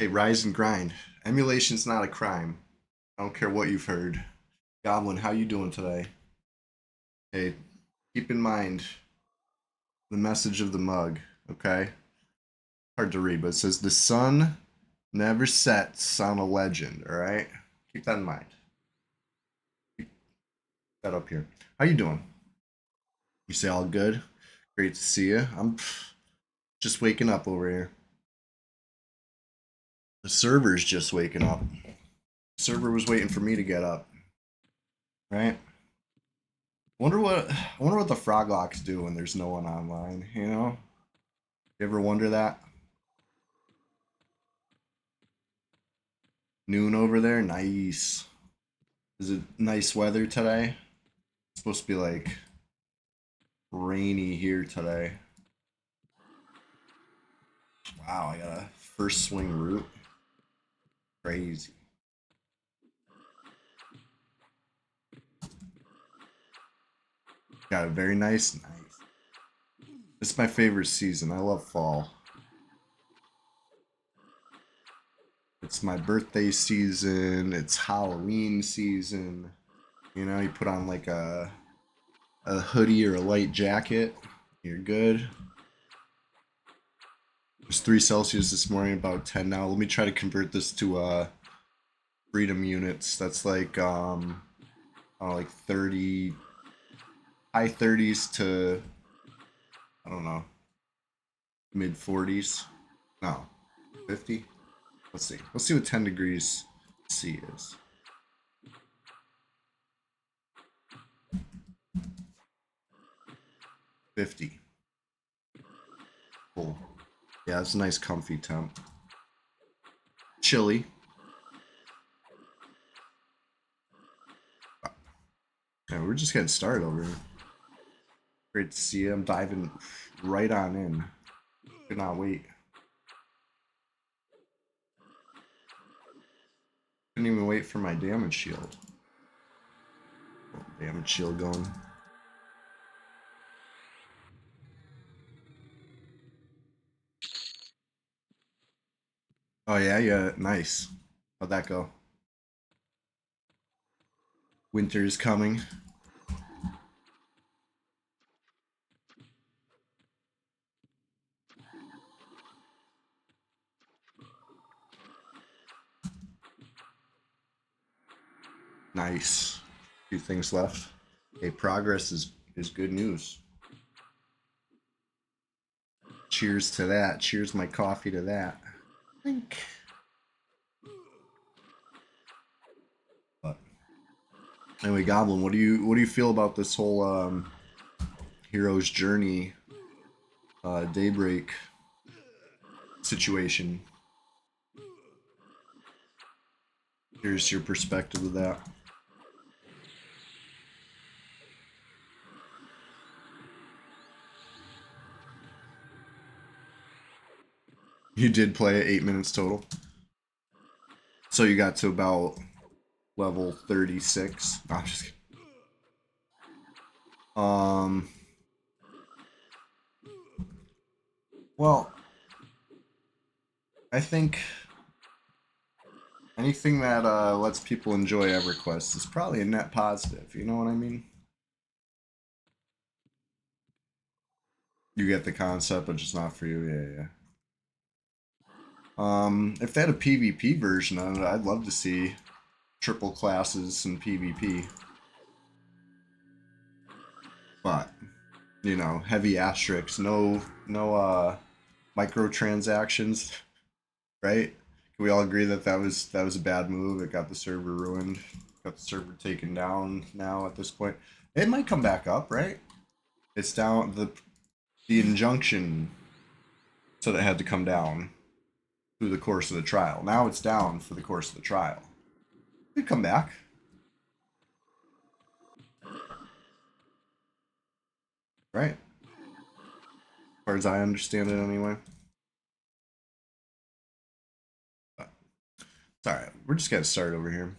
Hey, rise and grind. Emulation's not a crime. I don't care what you've heard. Goblin, how you doing today? Hey, keep in mind the message of the mug, okay? Hard to read, but it says the sun never sets on a legend, alright? Keep that in mind. Keep that up here. How you doing? You say all good? Great to see you. I'm just waking up over here. The server's just waking up. The server was waiting for me to get up, right? I wonder what the frog locks do when there's no one online, you know? You ever wonder that? Noon over there? Nice. Is it nice weather today? It's supposed to be like rainy here today. Wow, I got a first swing route. Crazy. Got a very nice. It's my favorite season. I love fall. It's my birthday season. It's Halloween season. You know, you put on like a hoodie or a light jacket. You're good. It was 3 Celsius this morning, about 10 now. Let me try to convert this to freedom units. That's like like 30, high 30s to, I don't know, mid 40s. No, 50. Let's see. Let's see what 10 degrees C is. $50. Cool. Yeah, it's a nice comfy temp. Chilly. Yeah, we're just getting started over here. Great to see you. I'm diving right on in. Could not wait. Couldn't even wait for my damage shield. Damage shield going. Oh yeah, yeah, nice. How'd that go? Winter is coming. Nice. Few things left. Hey, progress is good news. Cheers to that. Cheers my coffee to that. Think. But anyway, Goblin, what do you feel about this whole hero's journey daybreak situation? Here's your perspective of that. You did play it 8 minutes total. So you got to about level 36. No, I'm just kidding. Um well, I think anything that lets people enjoy EverQuest is probably a net positive. You know what I mean? You get the concept, but just not for you. Yeah, yeah. If they had a PvP version of it, I'd love to see triple classes and PvP. But you know, heavy asterisks, no microtransactions, right? Can we all agree that that was a bad move? It got the server ruined, got the server taken down. Now at this point, it might come back up, right? It's down. The injunction said it had to come down through the course of the trial. Now it's down for the course of the trial. It could come back, right? As far as I understand it, anyway. But it's all right. We're just getting started over here.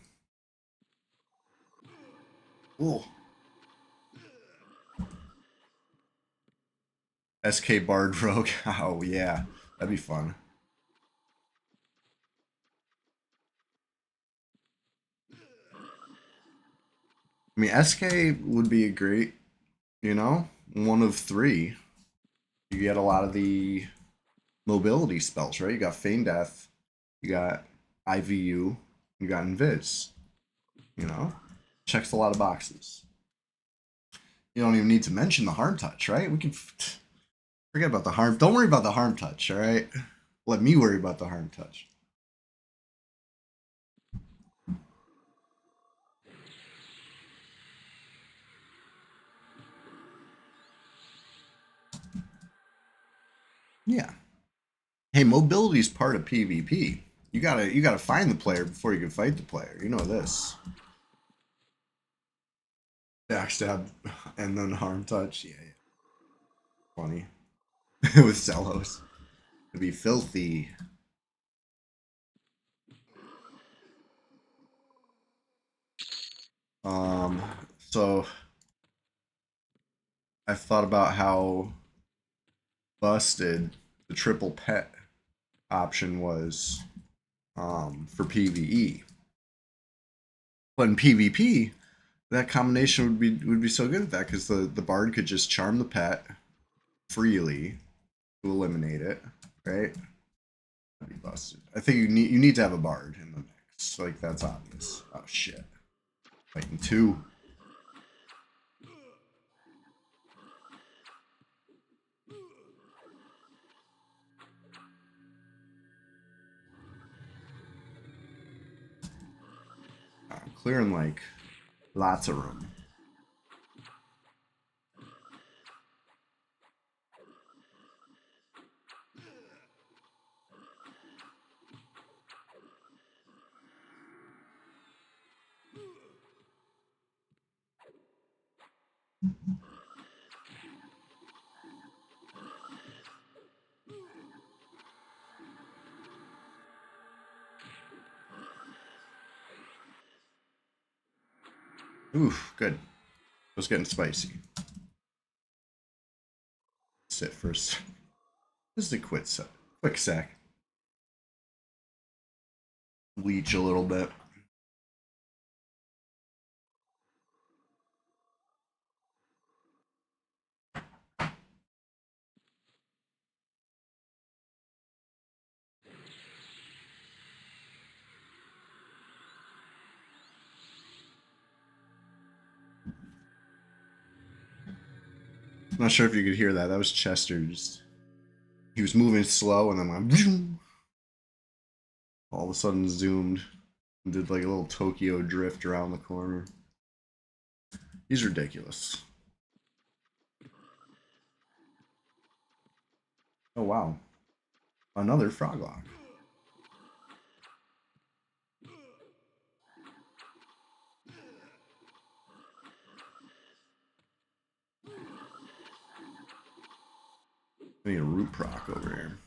Cool. SK Bard Rogue. Oh yeah, that'd be fun. I mean, SK would be a great, you know, one of three. You get a lot of the mobility spells, right? You got Feign Death, you got IVU, you got Invis. You know, checks a lot of boxes. You don't even need to mention the harm touch, right? We can forget about the harm. Don't worry about the harm touch, all right? Let me worry about the harm touch. Yeah. Hey, mobility is part of PvP. You gotta find the player before you can fight the player. You know this. Backstab and then harm touch. Yeah, yeah. Funny. With Zelos. It'd be filthy. Um, so I've thought about how busted the triple pet option was for PvE. But in PvP, that combination would be so good with that because the bard could just charm the pet freely to eliminate it, right? That'd be busted. I think you need to have a bard in the mix. Like that's obvious. Oh shit. Fighting two. Clearing like lots of room. Oof, good. It was getting spicy. Sit first. This is a quick sec. Leech a little bit. I'm not sure if you could hear that. That was Chester. Just he was moving slow, and then went all of a sudden zoomed and did like a little Tokyo drift around the corner. He's ridiculous. Oh wow, another Froglock. I need a root proc over here.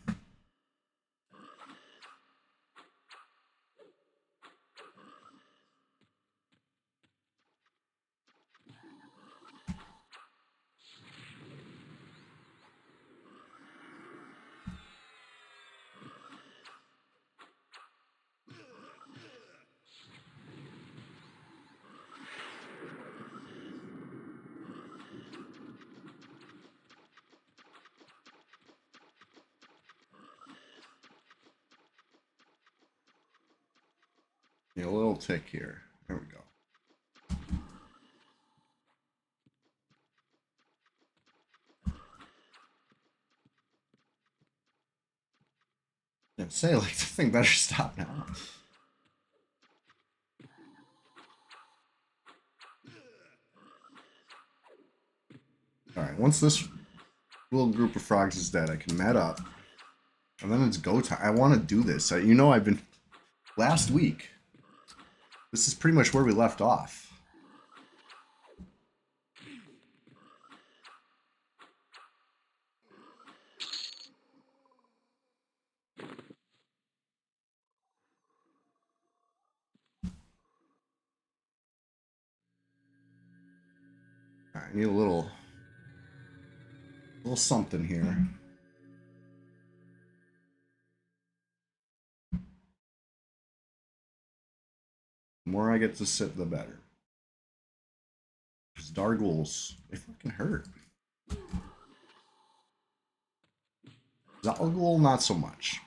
A little tick here. There we go. And say like the thing better stop now. All right, once this little group of frogs is dead, I can mat up, and then it's go time. I want to do this. I've been last week. This is pretty much where we left off. All right, I need a little something here. The more I get to sit, the better. These Dargles, they fucking hurt. Zalgul, not so much.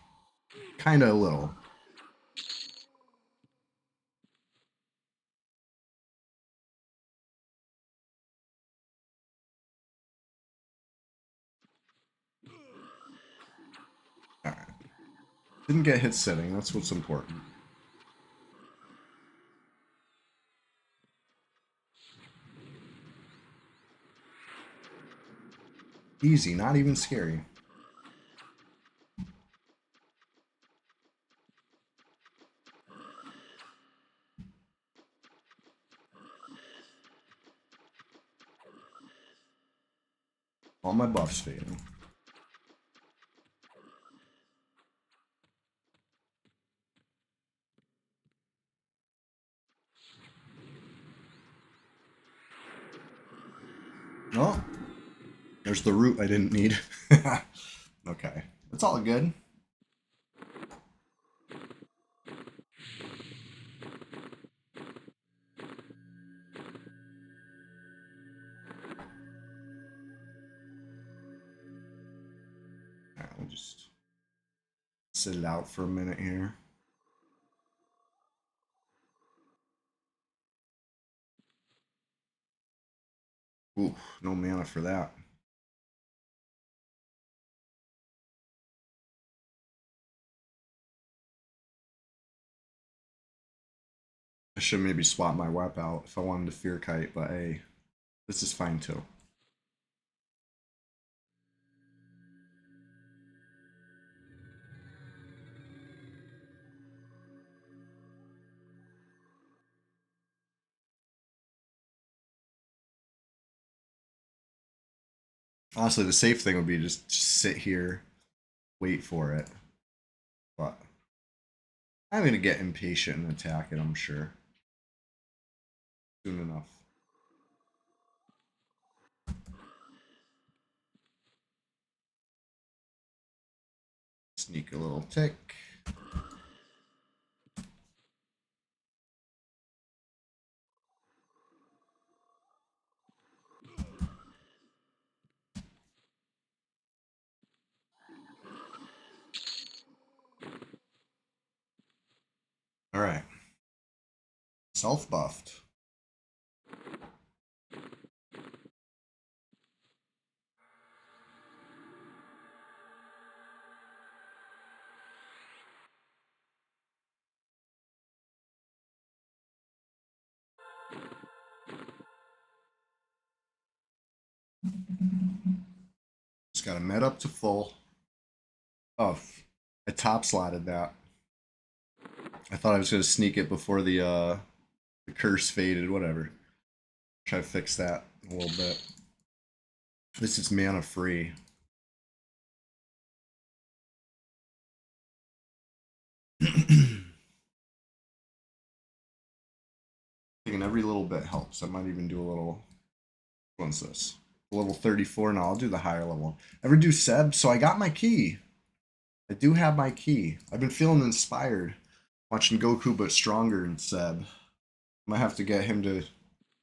Kinda a little. Alright. Didn't get hit sitting, that's what's important. Easy, not even scary. All my buffs fading. Oh, there's the root I didn't need. Okay, it's all good. Alright, we'll just sit it out for a minute here. Ooh, no mana for that. I should maybe swap my wep out if I wanted to fear kite, but hey, this is fine too. Honestly, the safe thing would be just sit here, wait for it. But I'm gonna get impatient and attack it, I'm sure. Soon enough. Sneak a little tick. Alright. Self buffed. Just got a med up to full. Oh, I top slotted that. I thought I was gonna sneak it before the curse faded, whatever. Try to fix that a little bit. This is mana free. Thinking every little bit helps. I might even do a little. What's this? Level 34. No, I'll do the higher level. Ever do Seb? So I got my key. I do have my key. I've been feeling inspired watching Goku, but stronger in Seb. I might have to get him to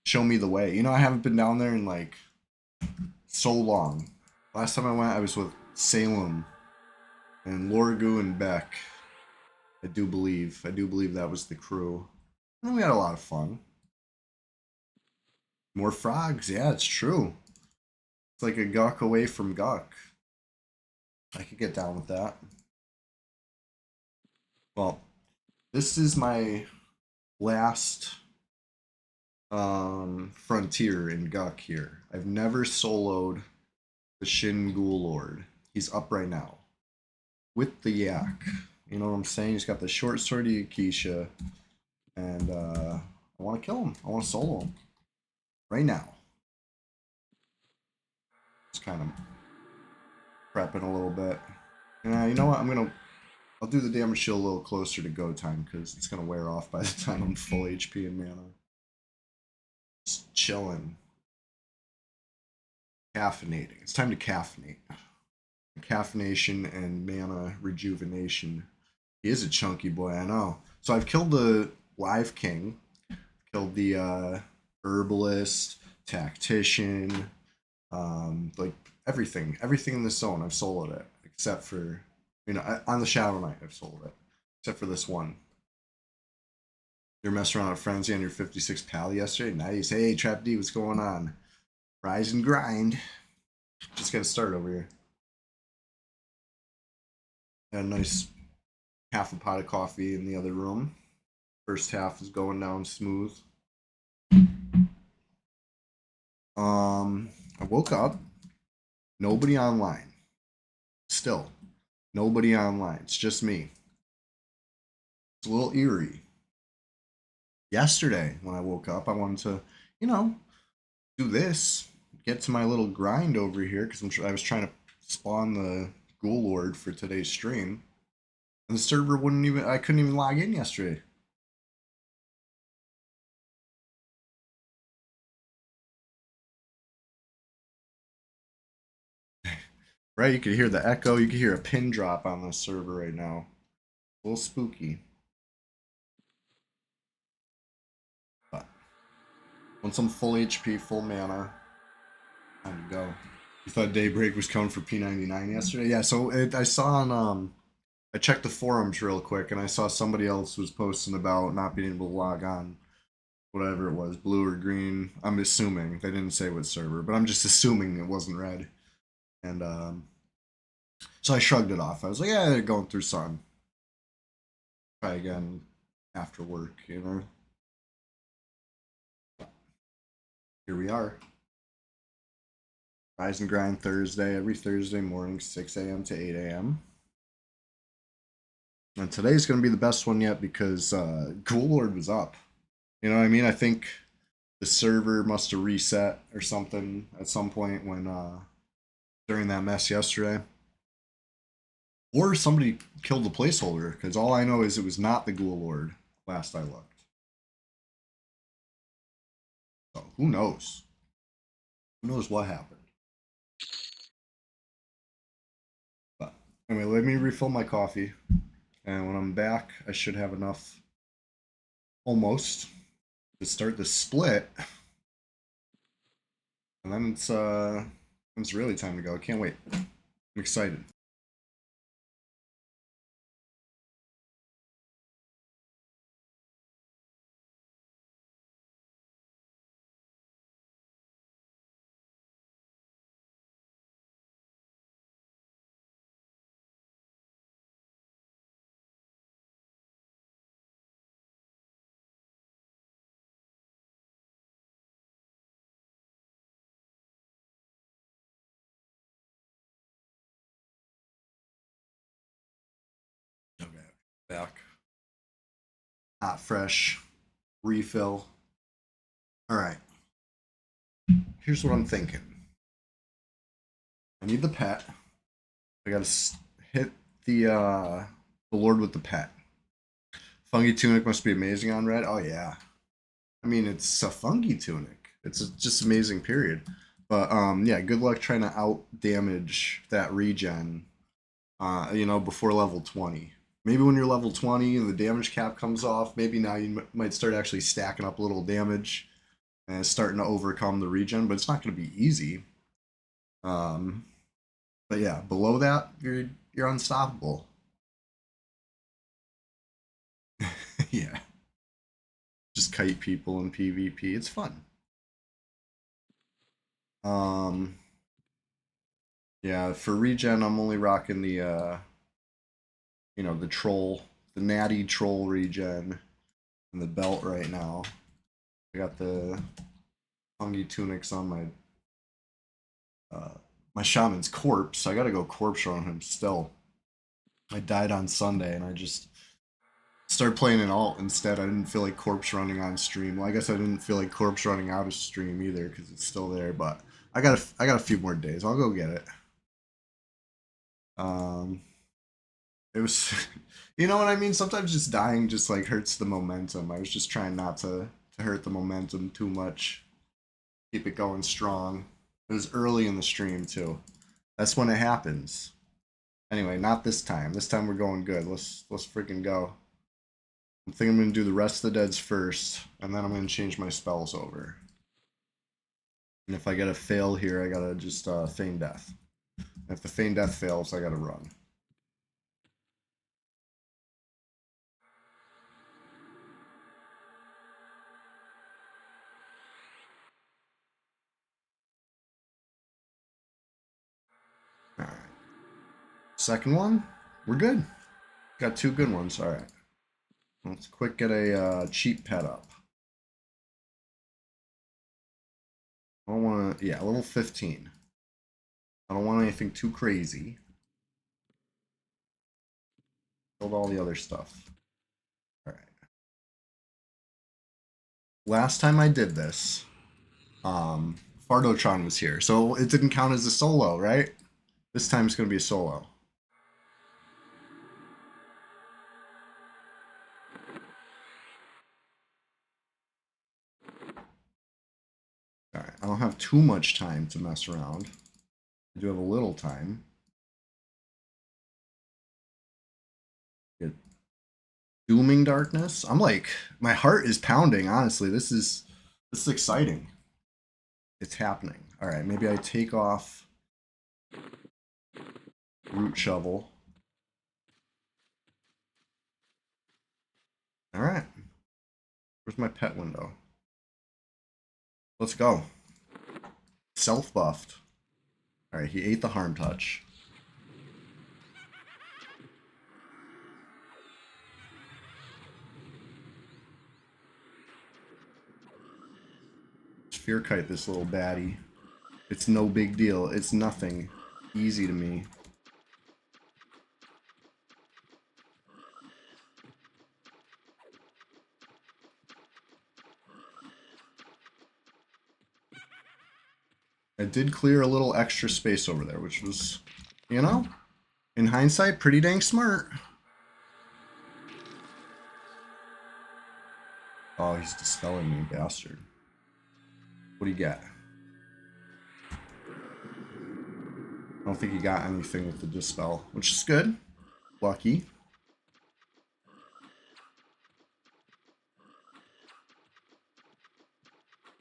show me the way. You know, I haven't been down there in like so long. Last time I went, I was with Salem and Lorgu and Beck. I do believe. I do believe that was the crew. And we had a lot of fun. More frogs. Yeah, it's true. It's like a Guk away from Guk. I could get down with that. Well, this is my last frontier in Guk here. I've never soloed the Shin Ghoul Lord. He's up right now. With the Yak. You know what I'm saying? He's got the short sword Yakisha. And I want to kill him. I want to solo him. Right now. Just kind of prepping a little bit. You know what? I'll do the damage shield a little closer to go time because it's gonna wear off by the time I'm full HP and mana. Just chilling. Caffeinating. It's time to caffeinate. Caffeination and mana rejuvenation. He is a chunky boy, I know. So I've killed the Live King, killed the Herbalist, Tactician, like everything in the zone. I've soloed it except for on the Shadow Knight I've soloed it except for this one. You're messing around with Frenzy on your 56 pal yesterday. Nice. Hey, Trap D, what's going on? Rise and grind. Just got to start over here. Got a nice half a pot of coffee in the other room. First half is going down smooth. I woke up. Nobody online. Still, nobody online. It's just me. It's a little eerie. Yesterday, when I woke up, I wanted to, do this, get to my little grind over here because I was trying to spawn the Ghoul Lord for today's stream, and the server wouldn't even. I couldn't even log in yesterday. Right, you could hear the echo. You could hear a pin drop on this server right now. A little spooky. But once I'm full HP, full mana, time to go. You thought Daybreak was coming for P99 yesterday? Yeah, so I saw on I checked the forums real quick and I saw somebody else was posting about not being able to log on, whatever it was, blue or green. I'm assuming they didn't say what server, but I'm just assuming it wasn't red. And so I shrugged it off. I was like, yeah, they're going through something. Try again after work, Here we are. Rise and grind Thursday, every Thursday morning, 6 a.m. to 8 a.m. And today's going to be the best one yet because Ghoul Lord was up. You know what I mean? I think the server must have reset or something at some point when during that mess yesterday. Or somebody killed the placeholder, because all I know is it was not the Ghoul Lord last I looked. So who knows? Who knows what happened? But anyway, let me refill my coffee. And when I'm back, I should have enough almost to start the split. And then it's really time to go. I can't wait. I'm excited. Okay. Back. Hot, fresh, refill. All right. Here's what I'm thinking. I need the pet. I gotta hit the Lord with the pet. Fungi tunic must be amazing on red. Oh yeah. I mean, it's a fungi tunic. It's just amazing. Period. But yeah. Good luck trying to out damage that regen. Before level 20. Maybe when you're level 20 and the damage cap comes off, maybe now you might start actually stacking up a little damage and starting to overcome the regen. But it's not going to be easy. But yeah, below that, you're unstoppable. Yeah, just kite people in PvP. It's fun. Um, yeah, for regen, I'm only rocking the troll, the natty troll regen, and the belt right now. I got the fungi tunics on my shaman's corpse. I gotta go corpse run him still. I died on Sunday, and I just started playing an alt instead. I didn't feel like corpse running on stream. Well, I guess I didn't feel like corpse running out of stream either because it's still there. But I got a few more days. I'll go get it. Um, it was, you know what I mean. Sometimes just dying just like hurts the momentum. I was just trying not to hurt the momentum too much. Keep it going strong. It was early in the stream too. That's when it happens. Anyway, not this time. This time we're going good. Let's freaking go. I think I'm gonna do the rest of the deads first, and then I'm gonna change my spells over. And if I get a fail here, I gotta just feign death. If the feign death fails, I gotta run. All right. Second one, we're good. Got two good ones. All right. Let's quick get a cheap pet up. I don't want to, yeah, level 15. I don't want anything too crazy. Build all the other stuff. All right. Last time I did this, Fardotron was here, so it didn't count as a solo, right? This time it's going to be a solo. All right, I don't have too much time to mess around. I do have a little time. Get Dooming Darkness. I'm like, my heart is pounding. Honestly, this is exciting. It's happening. All right, maybe I take off Root Shovel. All right, where's my pet window? Let's go. Self buffed. All right, he ate the harm touch. Fear kite this little baddie. It's no big deal. It's nothing. Easy to me. I did clear a little extra space over there, which was, you know, in hindsight, pretty dang smart. Oh, he's dispelling me, bastard. What do you got? I don't think he got anything with the dispel, which is good. Lucky.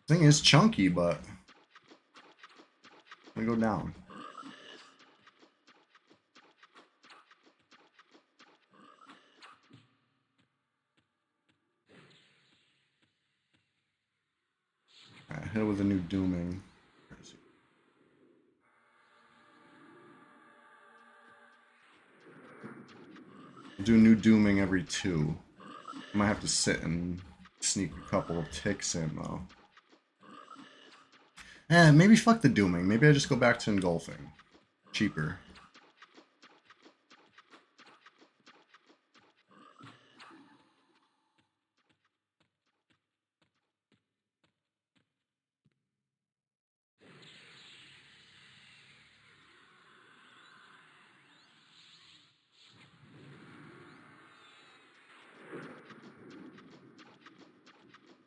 Thing is chunky, but I'm gonna go down. Alright, hit it with a new dooming. I'll do new dooming every 2. I might have to sit and sneak a couple of ticks in though. Maybe fuck the dooming. Maybe I just go back to engulfing. Cheaper.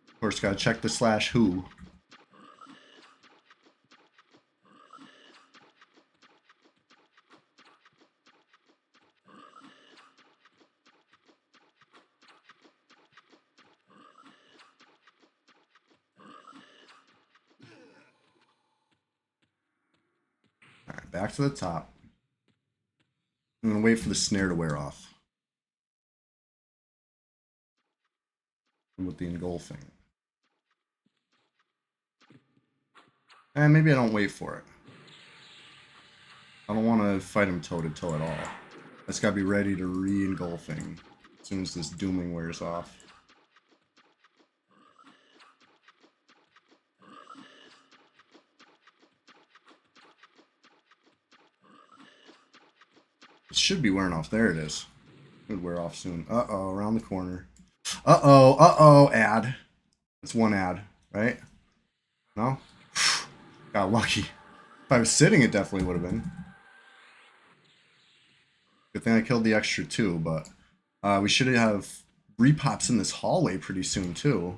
Of course, gotta check the slash who. Alright, back to the top. I'm gonna wait for the snare to wear off. With the engulfing. And maybe I don't wait for it. I don't want to fight him toe to toe at all. I just gotta be ready to re-engulfing as soon as this dooming wears off. It should be wearing off. There it is. It would wear off soon. Uh-oh, around the corner. Uh-oh, ad. That's one ad, right? No? Got lucky. If I was sitting, it definitely would have been. Good thing I killed the extra 2, but we should have repops in this hallway pretty soon, too.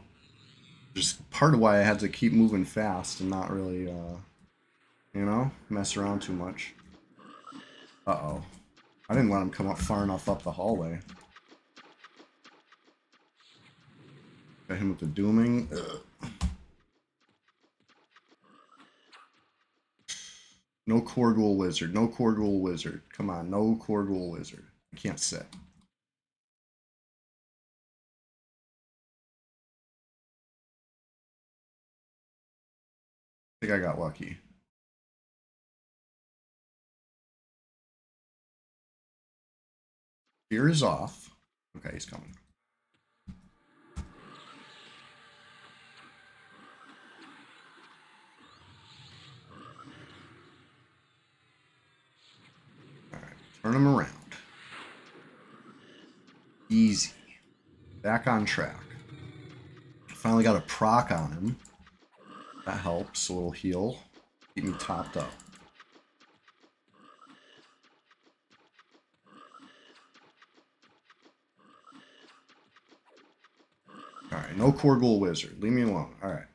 Just part of why I had to keep moving fast and not really, you know, mess around too much. Uh-oh. I didn't let him come up far enough up the hallway. Got him with the dooming. Ugh. No Corgul Wizard. No Corgul Wizard. Come on, no Corgul Wizard. I can't sit. I think I got lucky. Fear is off. Okay, he's coming. Alright, turn him around. Easy. Back on track. Finally got a proc on him. That helps. A little heal. Keep me topped up. Alright, no Corgul Wizard. Leave me alone. Alright.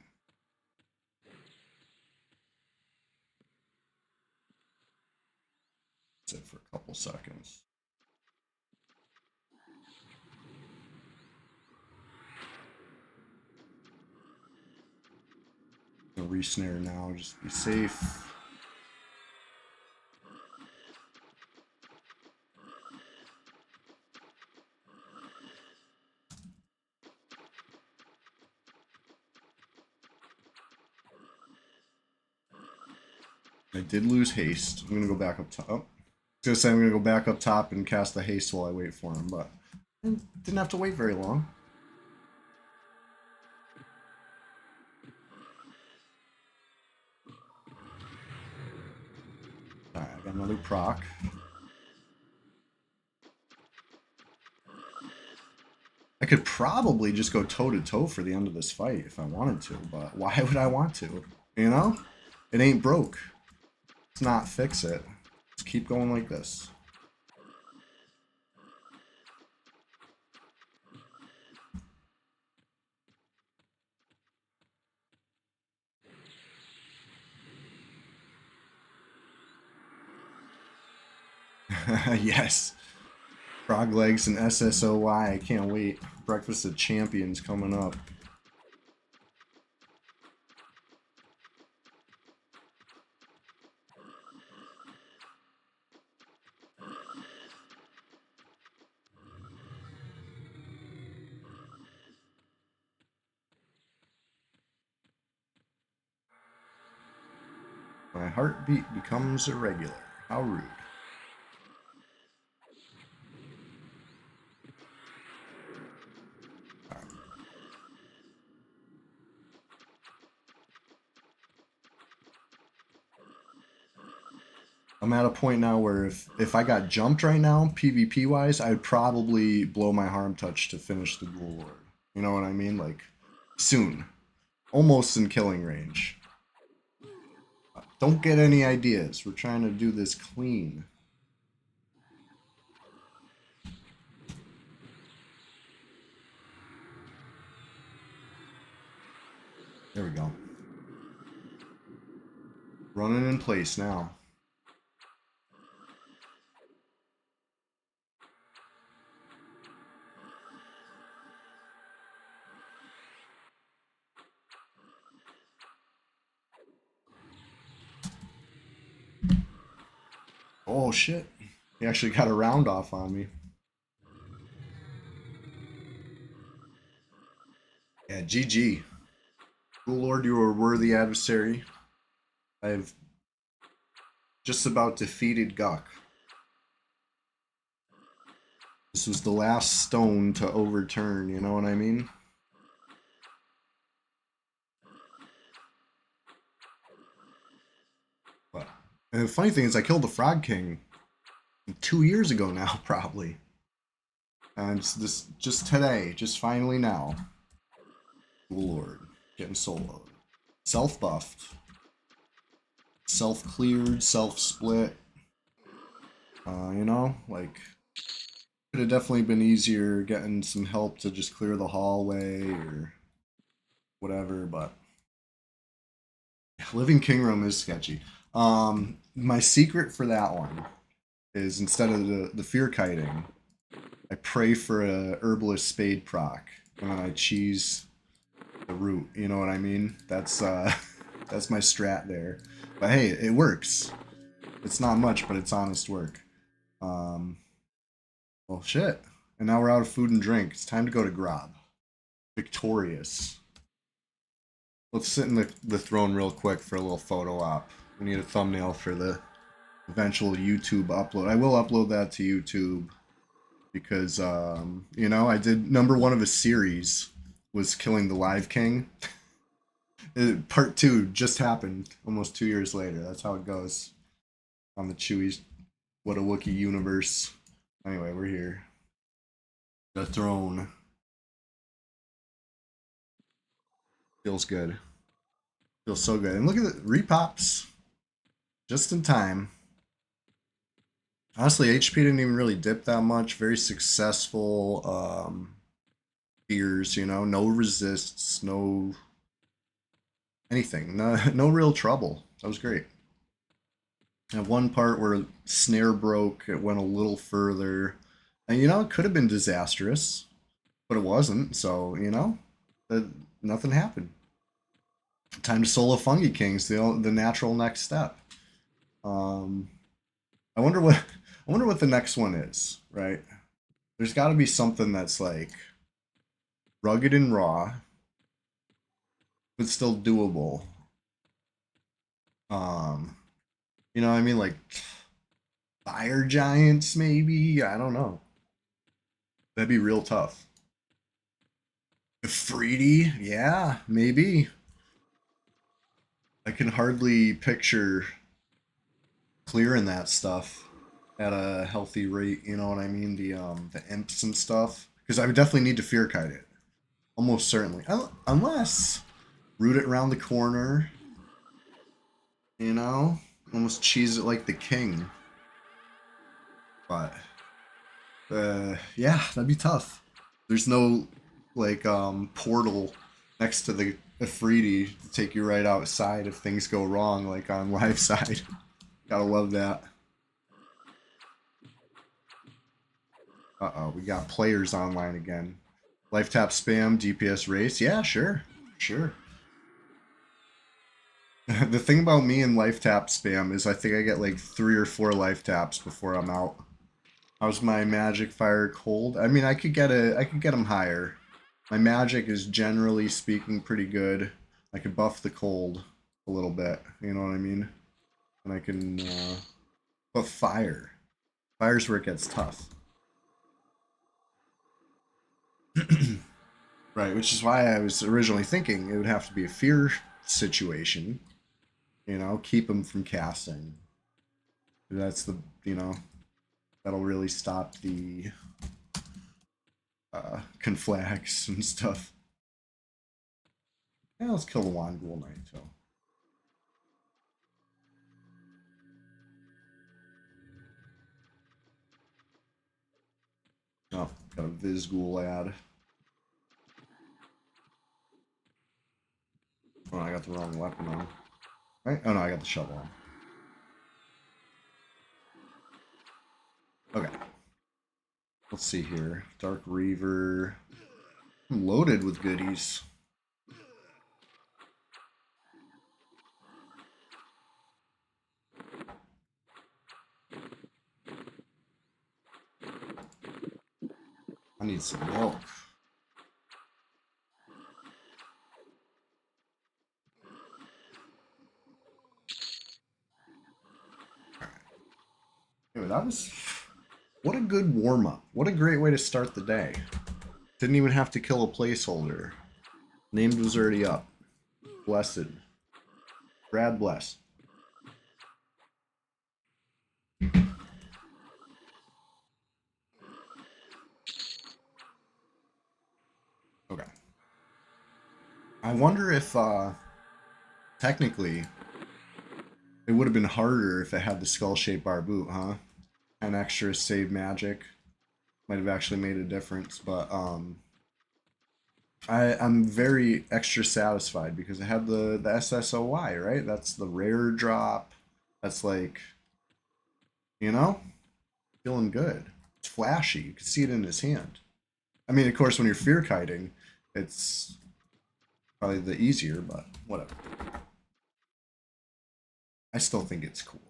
That's it for a couple seconds. I'll re-snare now, just be safe. I did lose haste. I'm gonna go back up top. Oh, I was gonna say I'm gonna go back up top and cast the haste while I wait for him, but I didn't have to wait very long. Alright, I got another proc. I could probably just go toe to toe for the end of this fight if I wanted to, but why would I want to? You know? It ain't broke. Let's not fix it. Let's keep going like this. Yes. Frog legs and SSOY. I can't wait. Breakfast of Champions coming up. My heartbeat becomes irregular. How rude. I'm at a point now where if I got jumped right now, PvP wise, I'd probably blow my harm touch to finish the Ghoul Lord. You know what I mean? Like, soon. Almost in killing range. Don't get any ideas. We're trying to do this clean. There we go. Running in place now. Oh shit. He actually got a round off on me. Yeah, GG. Ghoul Lord, you are a worthy adversary. I've just about defeated Guk. This was the last stone to overturn, you know what I mean? But, and the funny thing is I killed the Frog King 2 years ago now, probably. And this just today, just finally now. Ghoul Lord, getting soloed. Self-buffed. Self-cleared, self-split. You know, like, could have definitely been easier getting some help to just clear the hallway or whatever, but Living King Room is sketchy. My secret for that one is instead of the fear kiting, I pray for a herbalist spade proc, and then I cheese the root. You know what I mean? That's that's my strat there. But hey, it works. It's not much, but it's honest work. Um, well, shit. And now we're out of food and drink. It's time to go to Grob. Victorious. Let's sit in the throne real quick for a little photo op. We need a thumbnail for the eventual YouTube upload. I will upload that to YouTube because, you know, I did number one of a series was killing the Live King. Part two just happened almost 2 years later. That's how it goes on the Chewy's What a Wookiee universe. Anyway, we're here. The throne. Feels good. Feels so good. And look at the repops. Just in time. Honestly, HP didn't even really dip that much. Very successful fears, you know, no resists, no anything. No, no real trouble. That was great. And one part where snare broke, it went a little further. And you know, it could have been disastrous, but it wasn't. So, you know, nothing happened. Time to solo Fungi Kings, the natural next step. Um, I wonder what I wonder what the next one is, right? There's got to be something that's like rugged and raw, but still doable. Um, you know what I mean? Like fire giants, maybe? I don't know. That'd be real tough. Freedy? Yeah, maybe. I can hardly picture clearing that stuff at a healthy rate, you know what I mean? The imps and stuff. Because I would definitely need to fear kite it. Almost certainly. Unless root it around the corner, you know? Almost cheese it like the king. But yeah, that'd be tough. There's no like portal next to the Afridi to take you right outside if things go wrong, like on live side. Gotta love that. Uh-oh, we got players online again. Life tap spam, DPS race. Yeah, sure. Sure. The thing about me and life tap spam is I think I get like 3 or 4 life taps before I'm out. How's my magic fire cold? I mean, I could get them higher. My magic is generally speaking pretty good. I could buff the cold a little bit, you know what I mean? And I can but fire. Fire's where it gets tough. Right, which is why I was originally thinking it would have to be a fear situation, you know, keep them from casting. That's the, you know, that'll really stop the conflags and stuff. Yeah, let's kill the Wand Ghoul Knight, so. Oh, got a Viz Ghoul ad. Oh, I got the wrong weapon on. Right? Oh no, I got the shovel on. Okay. Let's see here. Dark Reaver. I'm loaded with goodies. I need some milk. Anyway, that was... What a good warm-up. What a great way to start the day. Didn't even have to kill a placeholder. Named was already up. Blessed. Brad bless. Okay. I wonder if, technically, it would have been harder if it had the skull-shaped bar boot, huh? An extra save magic might have actually made a difference, but, I'm very extra satisfied because it had the SSOY, right? That's the rare drop. That's like, you know, feeling good. It's flashy. You can see it in his hand. I mean, of course, when you're fear kiting, it's probably the easier, but whatever. I still think it's cool.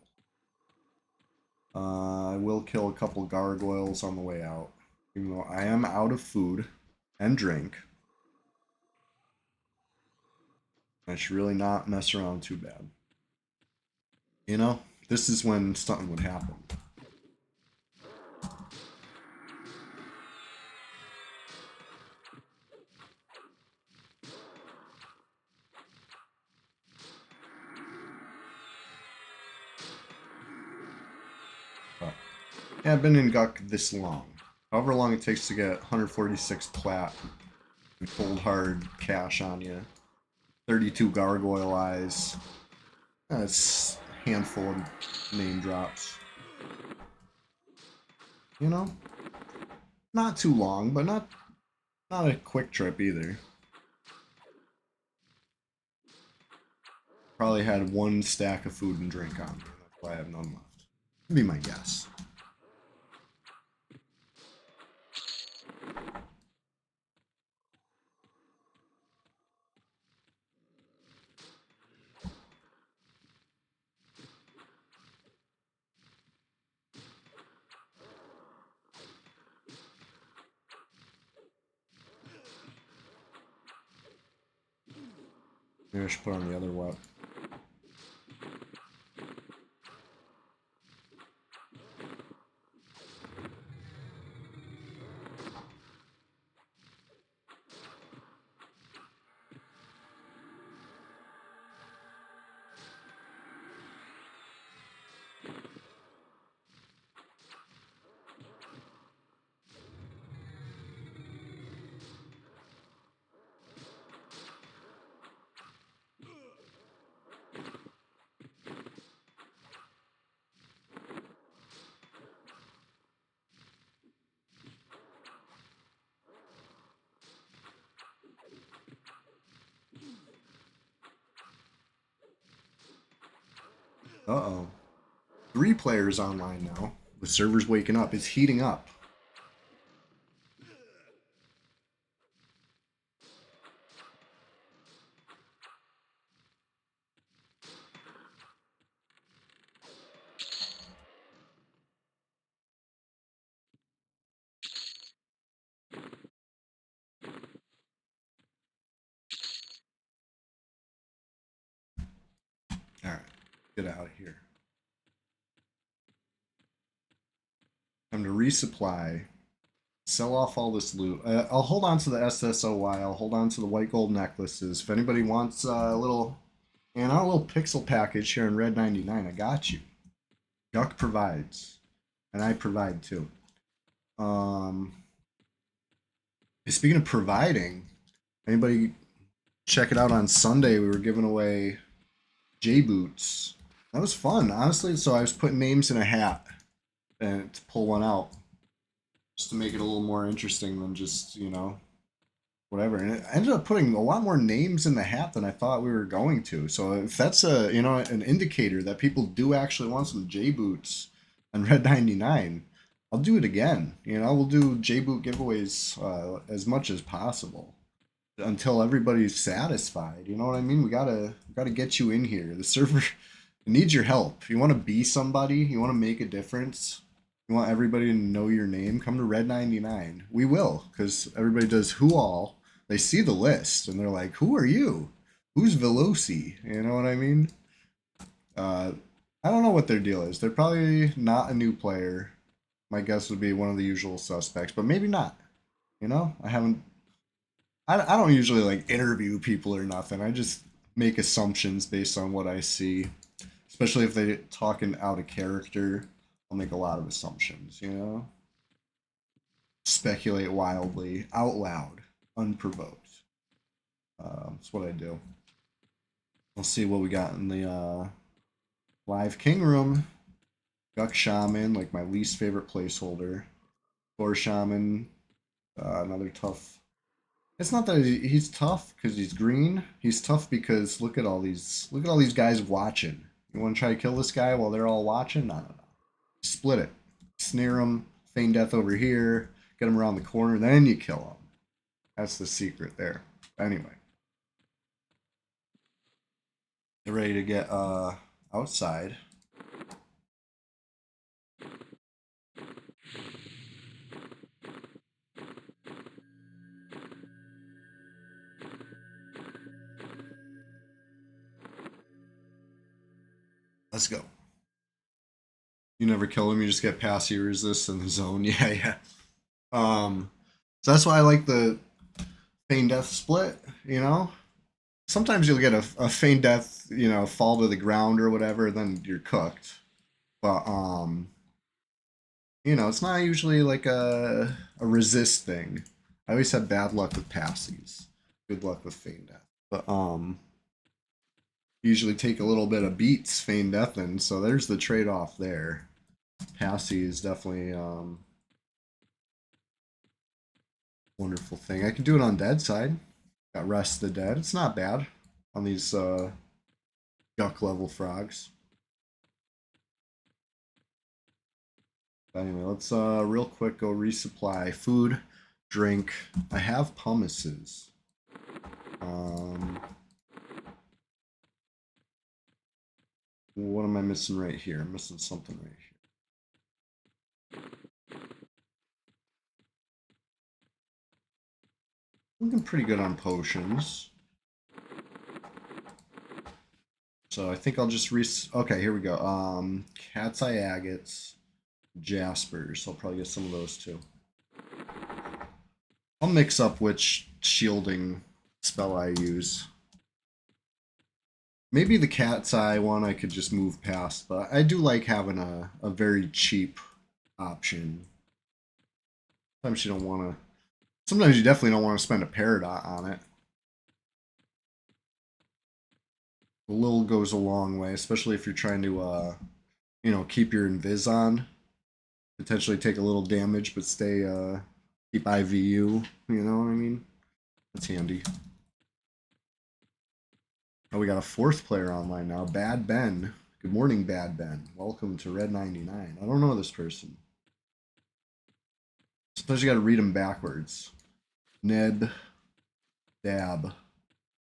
I will kill a couple gargoyles on the way out, even though I am out of food and drink. I should really not mess around too bad. You know, this is when something would happen. But yeah, I've been in Guck this long. However long it takes to get 146 plat and cold hard cash on you. 32 gargoyle eyes. That's a handful of name drops. You know? Not too long, but not a quick trip either. Probably had one stack of food and drink on me. That's why I have none left. That'd be my guess. Maybe I should put on the other what. Uh-oh. 3 players online now. The server's waking up. It's heating up. Alright. Get out of here. Time to resupply. Sell off all this loot. I'll hold on to the SSOY. I'll hold on to the white gold necklaces. If anybody wants a little, and a little pixel package here in Red 99, I got you. Duck provides, and I provide too. Speaking of providing, anybody check it out on Sunday? We were giving away J boots. That was fun, honestly. So I was putting names in a hat and to pull one out, just to make it a little more interesting than just whatever. And it ended up putting a lot more names in the hat than I thought we were going to. So if that's an indicator that people do actually want some J boots on Red 99, I'll do it again. We'll do J boot giveaways as much as possible until everybody's satisfied. You know what I mean? We gotta get you in here. The server needs your help. You want to be somebody. You want to make a difference. You want everybody to know your name. Come to Red 99. We will, because everybody does who all. They see the list and they're like, "Who are you? Who's Veloci?" You know what I mean? Uh, I don't know what their deal is. They're probably not a new player. My guess would be one of the usual suspects, but maybe not. I haven't I don't usually like interview people or nothing. I just make assumptions based on what I see. Especially if they talking out of character, I'll make a lot of assumptions. Speculate wildly, out loud, unprovoked. That's what I do. We'll see what we got in the live king room. Duck Shaman, like my least favorite placeholder. Thor Shaman, another tough. It's not that he's tough because he's green. He's tough because look at all these guys watching. You want to try to kill this guy while they're all watching? No, no, no. Split it, snare him, feign death over here, get him around the corner, then you kill him. That's the secret there. Anyway, they're ready to get outside. Let's go. You never kill him, you just get passive resist in the zone. Yeah, yeah. So that's why I like the feign death split, you know? Sometimes you'll get a feign death, fall to the ground or whatever, then you're cooked. But it's not usually like a resist thing. I always had bad luck with passies. Good luck with feign death. But usually take a little bit of beats feign death in, so there's the trade-off there. Passy is definitely wonderful thing. I could do it on dead side. Got rest of the dead. It's not bad on these yuck level frogs. But anyway, let's real quick go resupply food, drink. I have pummices. What am I missing right here? I'm missing something right here. Looking pretty good on potions. So I think I'll just okay, here we go. Cat's eye agates, jaspers. I'll probably get some of those too. I'll mix up which shielding spell I use. Maybe the cat's eye one I could just move past, but I do like having a very cheap option. Sometimes you don't want to. Sometimes you definitely don't want to spend a Peridot on it. A little goes a long way, especially if you're trying to, keep your invis on. Potentially take a little damage, but stay, keep IVU. You know what I mean? That's handy. Oh, we got a fourth player online now. Bad Ben. Good morning, Bad Ben. Welcome to Red 99. I don't know this person. Sometimes you gotta read them backwards. Ned Dab.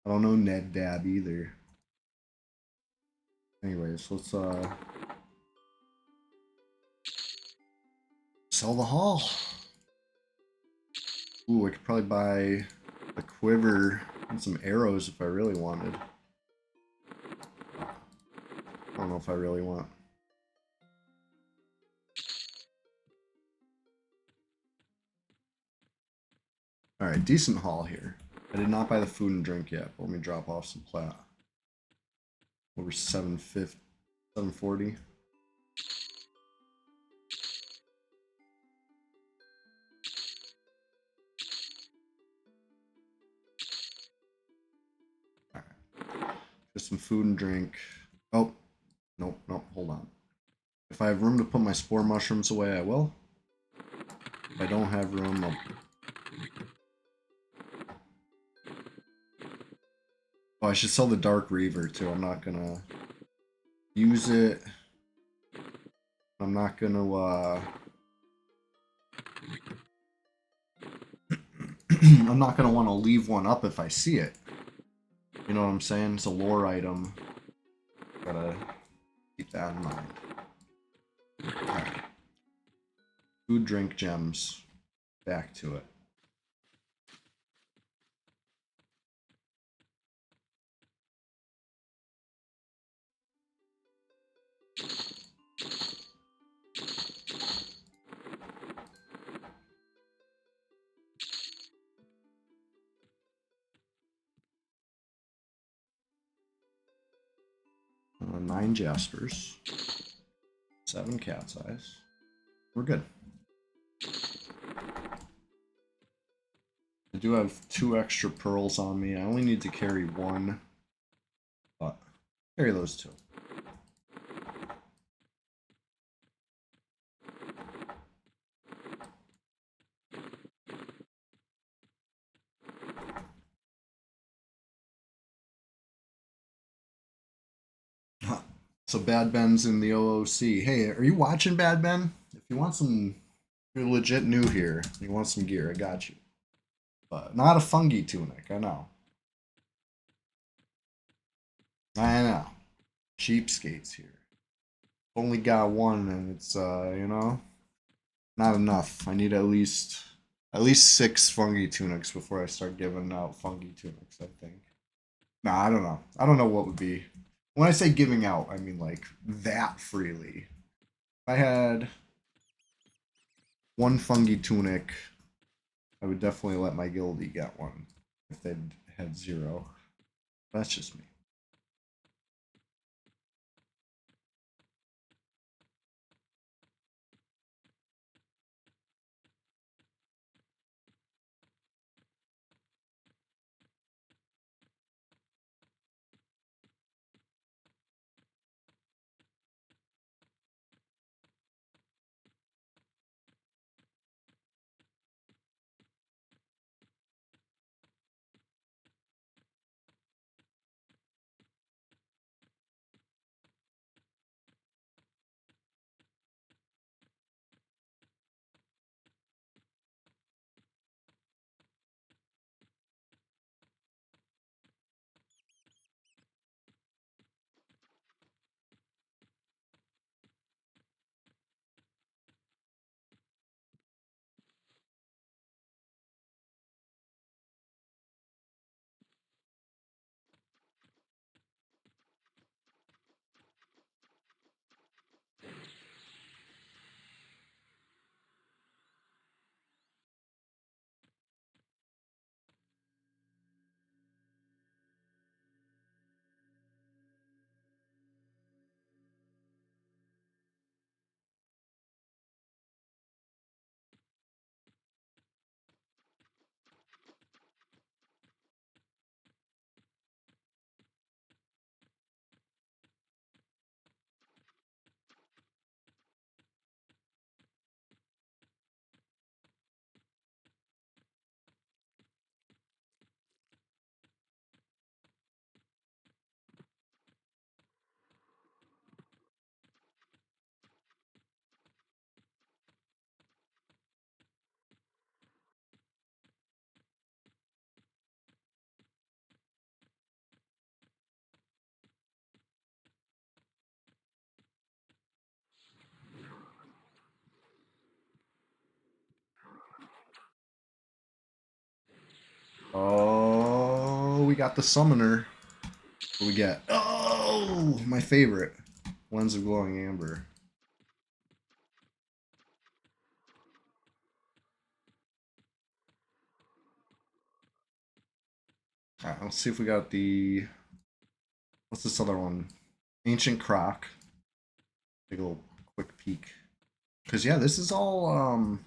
I don't know Ned Dab either. Anyways, let's sell the hall. Ooh, I could probably buy a quiver and some arrows if I really wanted. I don't know if I really want. Alright, decent haul here. I did not buy the food and drink yet, but let me drop off some plat. Over 750, 740. Alright. Just some food and drink. Oh, nope, hold on. If I have room to put my spore mushrooms away, I will. If I don't have room, I'll... Oh, I should sell the Dark Reaver too. I'm not gonna use it. I'm not gonna I'm not gonna want to leave one up if I see it. You know what I'm saying? It's a lore item. Gotta keep that in mind. Alright. Food, drink, gems. Back to it. Nine jaspers. 7 cat's eyes. We're good. I do have 2 extra pearls on me. I only need to carry 1. But carry those 2. So Bad Ben's in the OOC. Hey, are you watching Bad Ben? If you want some, you're legit new here. You want some gear, I got you. But not a fungi tunic, I know. I know. Cheapskates here. Only got 1 and it's not enough. I need at least 6 fungi tunics before I start giving out fungi tunics, I think. Nah, I don't know. I don't know what would be When I say giving out, I mean like that freely. If I had one fungi tunic, I would definitely let my guildie get one if they'd had zero. That's just me. Oh, we got the summoner. What do we get? Oh, my favorite. Lens of Glowing Amber. Alright, let's see if we got the... What's this other one? Ancient Croc. Take a little quick peek. Because, yeah, this is all,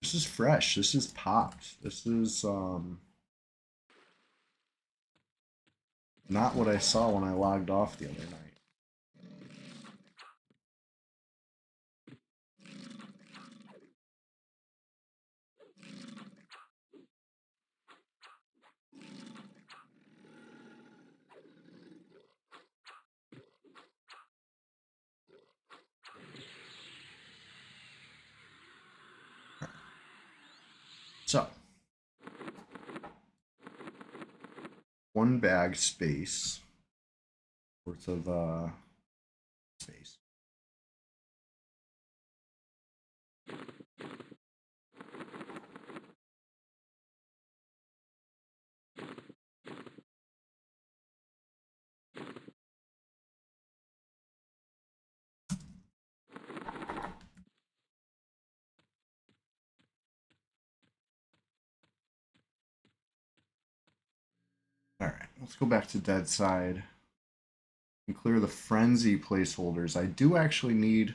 This is fresh. This is popped. This is, not what I saw when I logged off the other night. So, one bag space worth of, space. Alright, let's go back to Dead Side and clear the Frenzy placeholders. I do actually need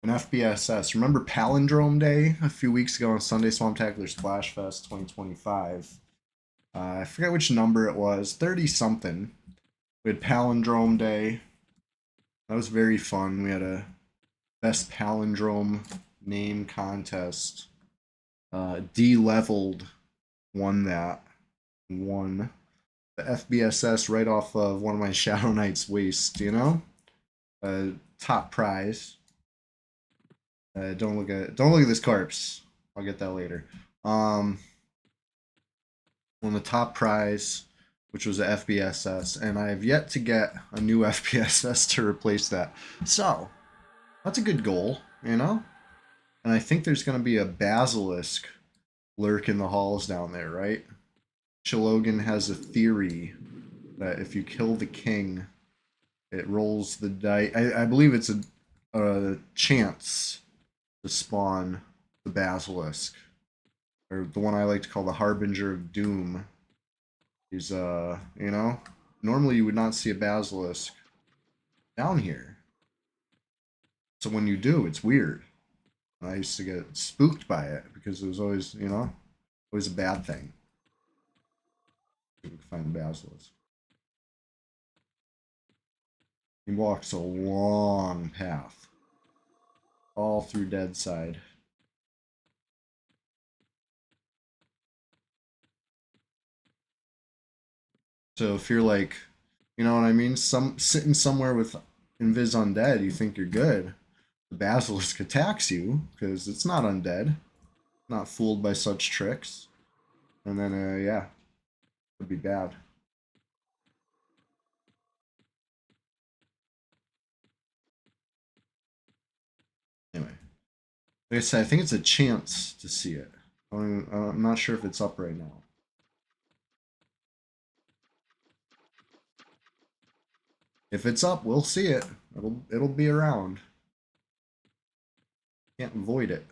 an FBSS. Remember Palindrome Day a few weeks ago on Sunday Swamptacular Splash Fest 2025? I forget which number it was, 30 something. We had Palindrome Day. That was very fun. We had a best palindrome name contest. D-leveled won that. Won the FBSS right off of one of my Shadow Knight's waist, you know? Top prize. Don't look at this corpse. I'll get that later. Won the top prize, which was a FBSS, and I have yet to get a new FBSS to replace that. So that's a good goal, you know? And I think there's gonna be a basilisk lurk in the halls down there, right? Chilogan has a theory that if you kill the king, it rolls the die. I believe it's a chance to spawn the basilisk, or the one I like to call the harbinger of doom. He's you know, normally you would not see a basilisk down here. So when you do, it's weird. I used to get spooked by it because it was always, you know, always a bad thing. You can find the basilisk. He walks a long path, all through Deadside. So if you're like, you know what I mean, sitting somewhere with Invis Undead, you think you're good. The basilisk attacks you because it's not undead, not fooled by such tricks, and then yeah, it'd be bad. Anyway, like I said, I think it's a chance to see it. I'm not sure if it's up right now. If it's up, we'll see it. It'll be around. Can't avoid it.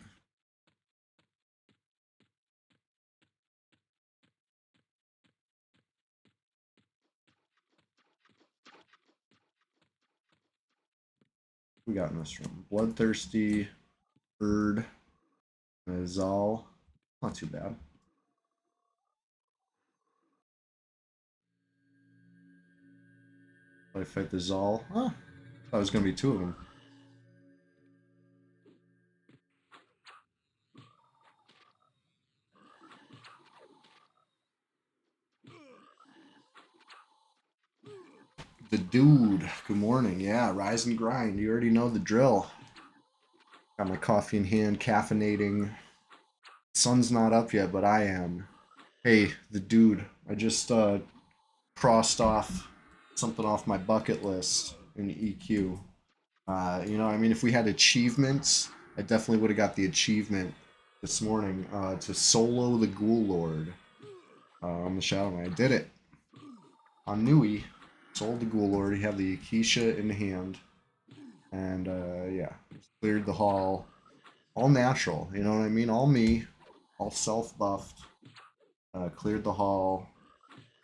We got in this room. Bloodthirsty, Bird, Zal. Not too bad. I fight the Zal. Huh. Thought it was gonna be two of them. The dude. Good morning. Yeah, rise and grind. You already know the drill. Got my coffee in hand, caffeinating. Sun's not up yet, but I am. Hey, the dude. I just crossed off something off my bucket list in EQ. You know, I mean, if we had achievements, I definitely would have got the achievement this morning to solo the Ghoul Lord on the Shadow Knight. I did it on Nui. Sold the Ghoul Lord. He had the Akeisha in hand, and yeah, cleared the hall. All natural, you know what I mean? All me, all self buffed. Cleared the hall.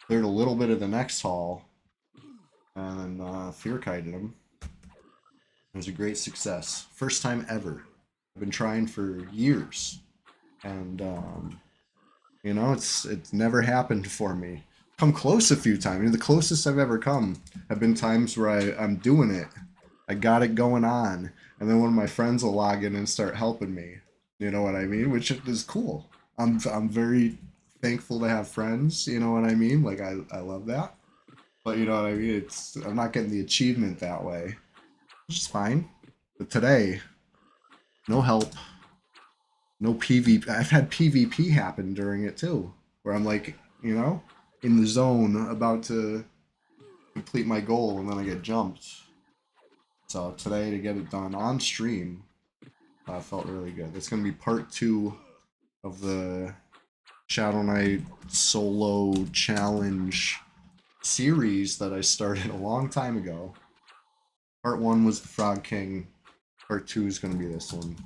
Cleared a little bit of the next hall, and fear kited him. It was a great success. First time ever. I've been trying for years, and you know, it's never happened for me. Come close a few times. I mean, the closest I've ever come have been times where I'm doing it. I got it going on, and then one of my friends will log in and start helping me. You know what I mean? Which is cool. I'm very thankful to have friends. You know what I mean? Like I love that. But you know what I mean? It's I'm not getting the achievement that way, which is fine. But today, no help, no PvP. I've had PvP happen during it too, where I'm like, you know, in the zone about to complete my goal, and then I get jumped. So today, to get it done on stream, felt really good. It's gonna be part 2 of the Shadow Knight solo challenge series that I started a long time ago. Part 1 was the Frog King. Part 2 is gonna be this one.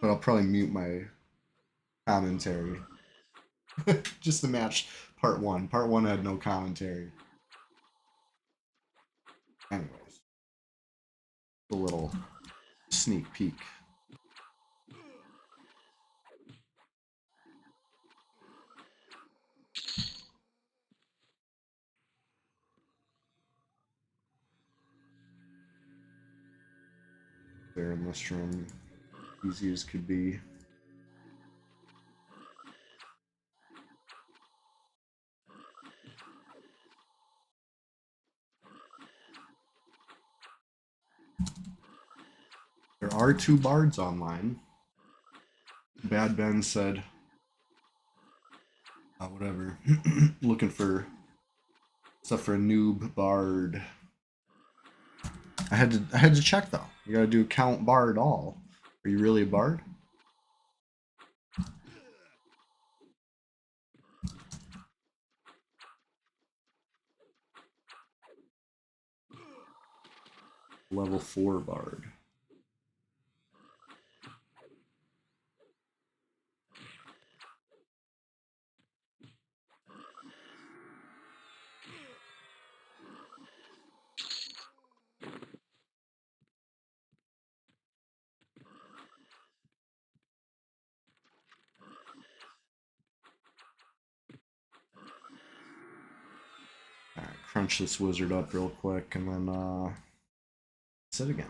But I'll probably mute my commentary just to match part 1. Part 1 had no commentary. Anyways, a little sneak peek. There in this room, easy as could be. There are 2 bards online. Bad Ben said, whatever, looking for stuff for a noob bard. I had to check though. You gotta do count bard all. Are you really a bard? Level 4 bard. Alright, crunch this wizard up real quick and then sit again.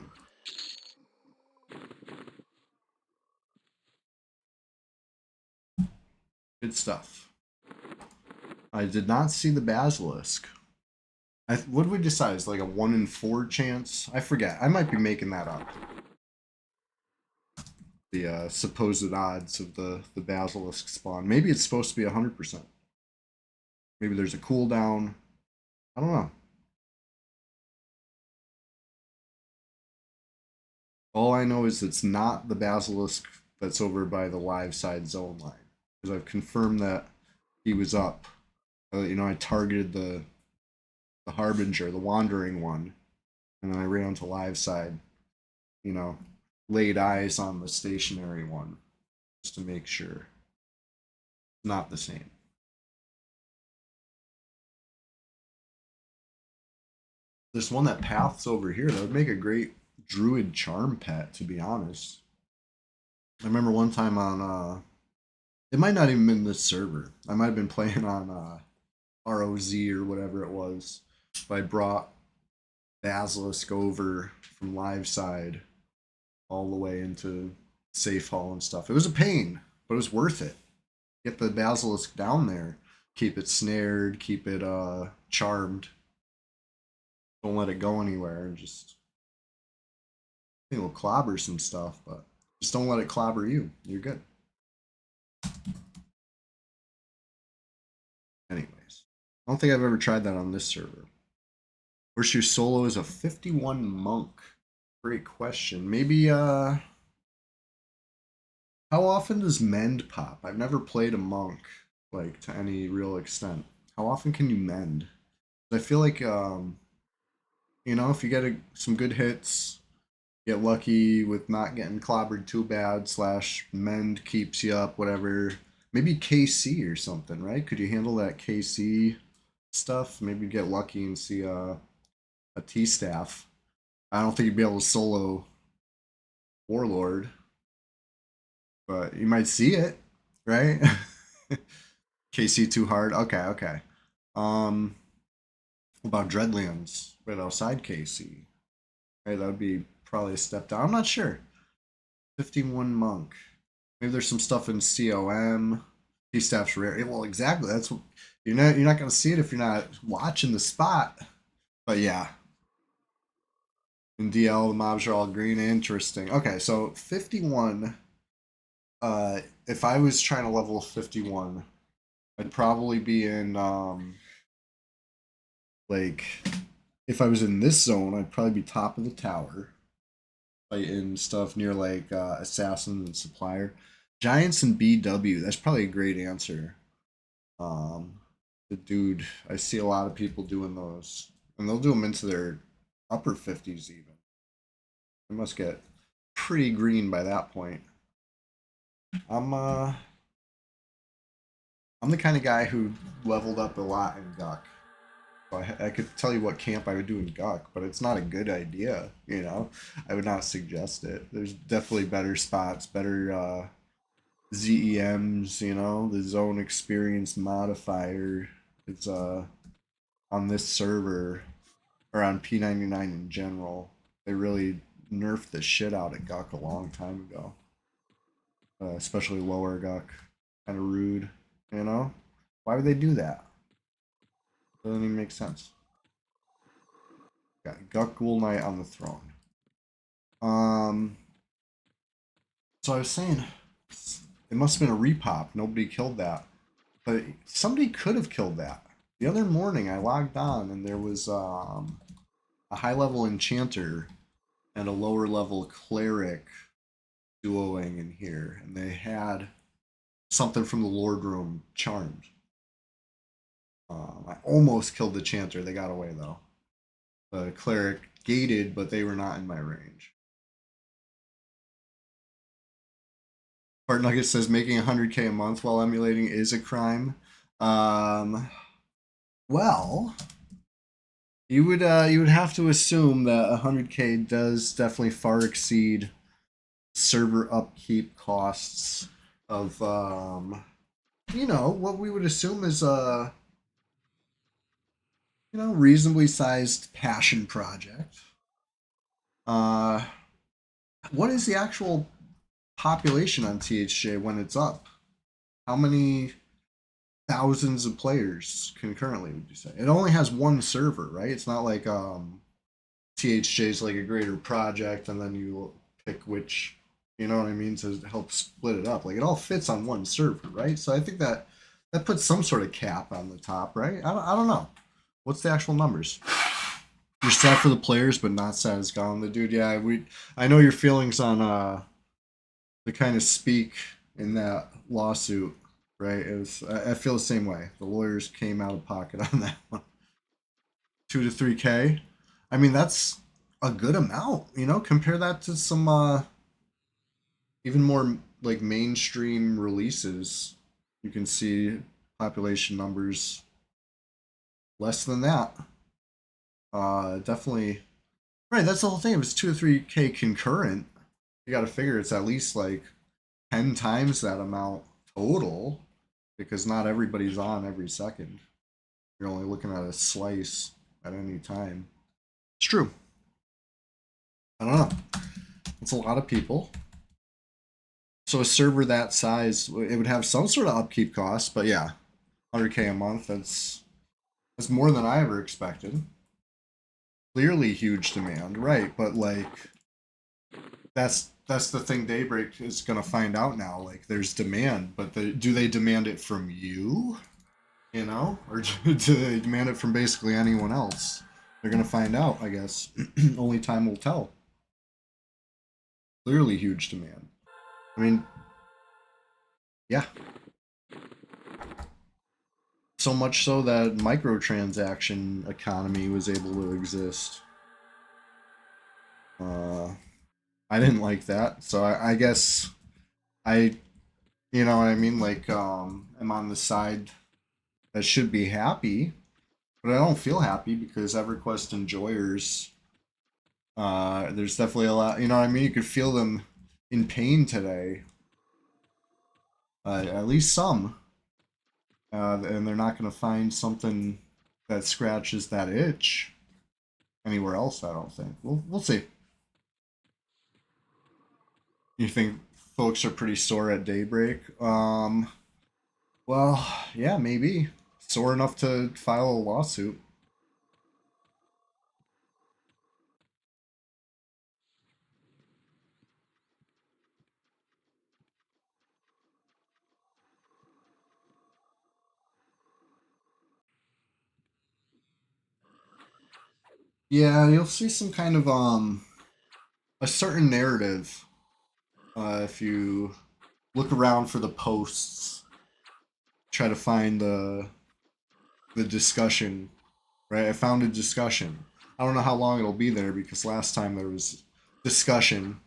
Good stuff. I did not see the basilisk. What did we decide? It's like a 1 in 4 chance? I forget. I might be making that up. The supposed odds of the basilisk spawn. Maybe it's supposed to be 100%. Maybe there's a cooldown. I don't know. All I know is it's not the basilisk that's over by the live side zone line. Because I've confirmed that he was up. I targeted the Harbinger, the Wandering one, and then I ran to live side, laid eyes on the stationary one just to make sure. Not the same. There's one that paths over here that would make a great druid charm pet, to be honest. I remember one time on it might not even been this server. I might have been playing on ROZ or whatever it was. But I brought Basilisk over from live side all the way into safe hall and stuff. It was a pain, but it was worth it. Get the Basilisk down there, keep it snared, keep it charmed. Don't let it go anywhere, and just it'll clobber some stuff, but just don't let it clobber you. You're good. Anyways, I don't think I've ever tried that on this server. Where's your solo is a 51 monk? Great question. Maybe how often does mend pop? I've never played a monk like to any real extent. How often can you mend? I feel like if you get some good hits, get lucky with not getting clobbered too bad, slash mend keeps you up, whatever. Maybe KC or something, right? Could you handle that KC stuff? Maybe get lucky and see a T staff. I don't think you'd be able to solo Warlord, but you might see it, right? KC too hard. Okay, okay. What about Dreadlands right outside KC? Right, that would be probably a step down. I'm not sure. 51 monk. Maybe there's some stuff in COM. T staff's rare. Well, exactly. That's what you're not gonna see it if you're not watching the spot. But yeah, in DL the mobs are all green. Interesting. Okay, so 51. If I was trying to level 51, I'd probably be in like if I was in this zone, I'd probably be top of the tower, fighting stuff near like assassin and supplier. Giants and BW. That's probably a great answer. The dude, I see a lot of people doing those, and they'll do them into their upper 50s even. They must get pretty green by that point. I'm uh I'm the kind of guy who leveled up a lot in Guck. So I could tell you what camp I would do in Guck, but it's not a good idea, I would not suggest it. There's definitely better spots, better ZEMs, the zone experience modifier is on this server or on P99 in general. They really nerfed the shit out of Guck a long time ago. Especially lower Guck. Kind of rude, Why would they do that? Doesn't even make sense. Got Guck Ghoul Knight on the throne. So I was saying, it must have been a repop. Nobody killed that. But somebody could have killed that. The other morning I logged on and there was a high level enchanter and a lower level cleric duoing in here, and they had something from the Lord Room charmed. I almost killed the chanter. They got away though. The cleric gated, but they were not in my range. Heart Nugget says making 100K a month while emulating is a crime. Um, well, you would have to assume that 100K does definitely far exceed server upkeep costs of what we would assume is a reasonably sized passion project. Uh, what is the actual population on THJ when it's up? How many thousands of players concurrently would you say? It only has one server, right? It's not like THJ is like a greater project and then you pick which, you know what I mean, to help split it up. Like it all fits on one server, right? So I think that puts some sort of cap on the top, right? I don't know. What's the actual numbers? You're sad for the players, but not sad as gone. The dude, yeah, I know your feelings on the kind of speak in that lawsuit, right? It was, I feel the same way. The lawyers came out of pocket on that one. 2 to 3K. I mean, that's a good amount. Compare that to some even more like mainstream releases. You can see population numbers less than that. Definitely. Right, that's the whole thing. If it's 2 to 3K concurrent, you got to figure it's at least like 10 times that amount total, because not everybody's on every second. You're only looking at a slice at any time. It's true. I don't know. It's a lot of people. So a server that size, it would have some sort of upkeep costs, but yeah, 100K a month. That's more than I ever expected. Clearly huge demand, right? But like that's the thing Daybreak is gonna find out now. Like there's demand, but do they demand it from you? Or do they demand it from basically anyone else? They're gonna find out, I guess. Only time will tell. Clearly huge demand. I mean, yeah. So much so that microtransaction economy was able to exist. Uh, I didn't like that, so I guess I, you know what I mean. Like, I'm on the side that should be happy, but I don't feel happy because EverQuest enjoyers, there's definitely a lot. You know what I mean? You could feel them in pain today. At least some, and they're not going to find something that scratches that itch anywhere else. I don't think. We'll see. You think folks are pretty sore at daybreak? Well, yeah, maybe sore enough to file a lawsuit. Yeah, you'll see some kind of a certain narrative if you look around for the posts, try to find the discussion. Right, I found a discussion. I don't know how long it'll be there because last time there was discussion,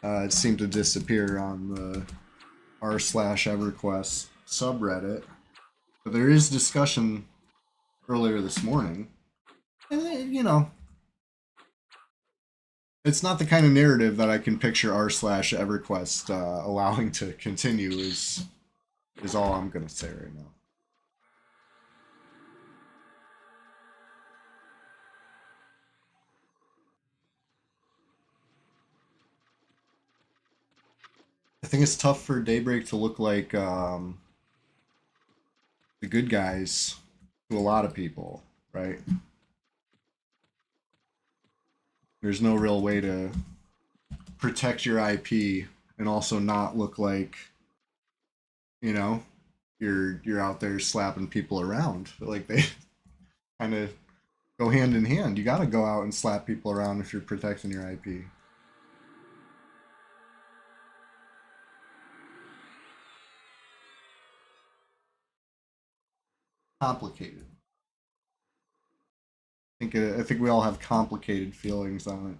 it seemed to disappear on the r/EverQuest subreddit. But there is discussion earlier this morning, and it's not the kind of narrative that I can picture r/EverQuest allowing to continue. Is all I'm gonna say right now. I think it's tough for Daybreak to look like the good guys to a lot of people, right? There's no real way to protect your IP and also not look like you know you're out there slapping people around. Like they kind of go hand in hand. You got to go out and slap people around if you're protecting your IP. Complicated. I think we all have complicated feelings on it.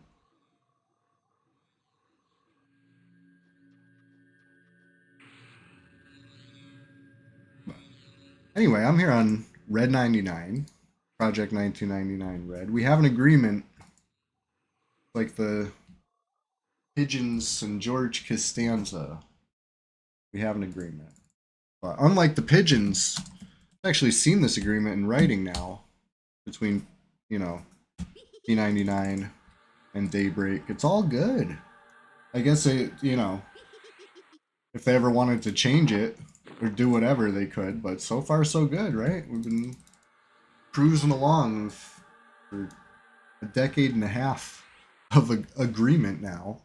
But anyway, I'm here on Red 99, Project 1999 Red. We have an agreement, like the Pigeons and George Costanza. We have an agreement. But unlike the Pigeons, I've actually seen this agreement in writing now between, you know, P99 and Daybreak. It's all good. I guess if they ever wanted to change it or do whatever, they could. But so far, so good, right? We've been cruising along for a decade and a half of agreement now.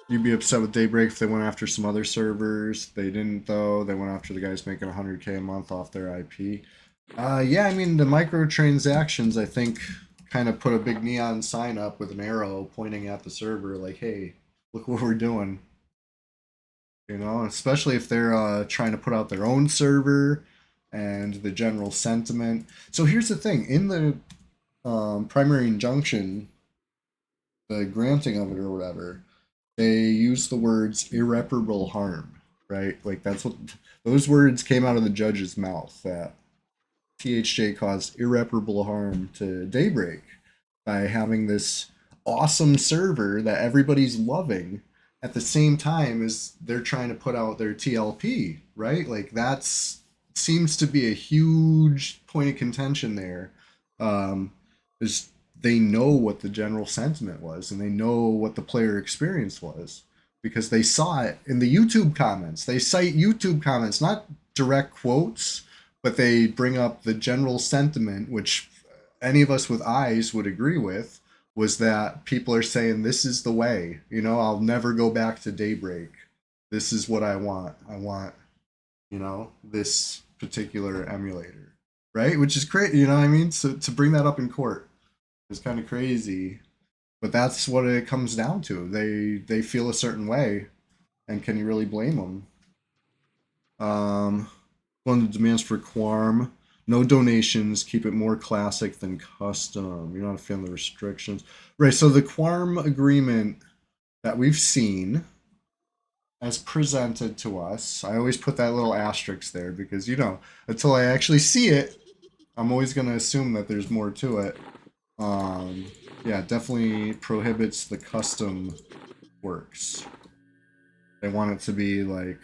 You'd be upset with Daybreak if they went after some other servers. They didn't, though. They went after the guys making 100K a month off their IP. Yeah, I mean, the microtransactions, I think, kind of put a big neon sign up with an arrow pointing at the server, like, hey, look what we're doing. You know, especially if they're trying to put out their own server and the general sentiment. So here's the thing: in the primary injunction, the granting of it or whatever, they use the words irreparable harm, right? Like that's what those words came out of the judge's mouth, that THJ caused irreparable harm to Daybreak by having this awesome server that everybody's loving at the same time as they're trying to put out their TLP, right? Like that's seems to be a huge point of contention there. Is they know what the general sentiment was and they know what the player experience was because they saw it in the YouTube comments. They cite YouTube comments, not direct quotes, but they bring up the general sentiment, which any of us with eyes would agree with, was that people are saying this is the way. You know, I'll never go back to Daybreak. This is what I want. I want, this particular emulator, right? Which is great. You know what I mean? So to bring that up in court is kind of crazy, but that's what it comes down to. They feel a certain way, and can you really blame them? One of the demands for Quarm. No donations. Keep it more classic than custom. You're not a fan of the restrictions. Right, so the Quarm agreement that we've seen as presented to us, I always put that little asterisk there because, until I actually see it, I'm always going to assume that there's more to it. Yeah, definitely prohibits the custom works. They want it to be like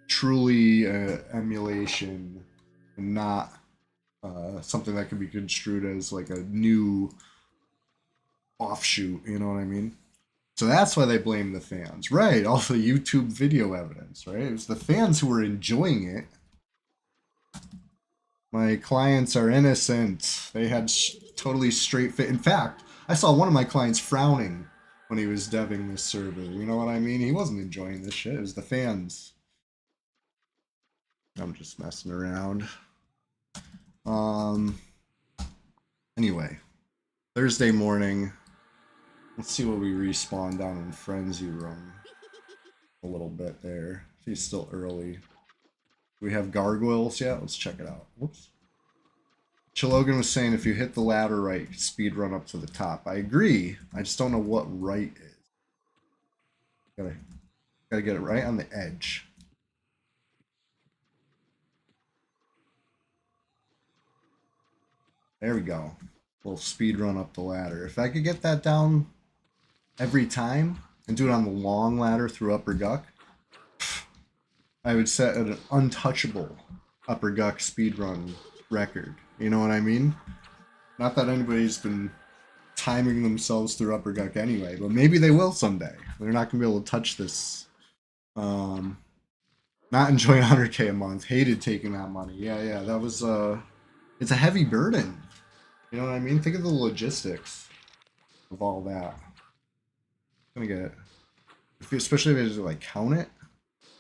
truly emulation and not something that can be construed as like a new offshoot, you know what I mean? So that's why they blame the fans. Right, all the YouTube video evidence, right? It was the fans who were enjoying it. My clients are innocent. They had totally straight fit. In fact, I saw one of my clients frowning when he was deving this server. You know what I mean? He wasn't enjoying this shit. It was the fans. I'm just messing around. Um. Anyway, Thursday morning. Let's see what we respawn down in Frenzy Room. A little bit there. He's still early. Do we have gargoyles yet? Let's check it out. Whoops. Chilogan was saying if you hit the ladder right, you can speed run up to the top. I agree. I just don't know what right is. Gotta get it right on the edge. There we go. Little speed run up the ladder. If I could get that down every time and do it on the long ladder through Upper Guck, I would set an untouchable Upper Guck speed run record. You know what I mean? Not that anybody's been timing themselves through Upper Guck anyway, but maybe they will someday. They're not gonna be able to touch this. Not enjoying 100K a month. Hated taking that money. Yeah, that was it's a heavy burden. You know what I mean? Think of the logistics of all that. Gonna get, especially if you just like count it,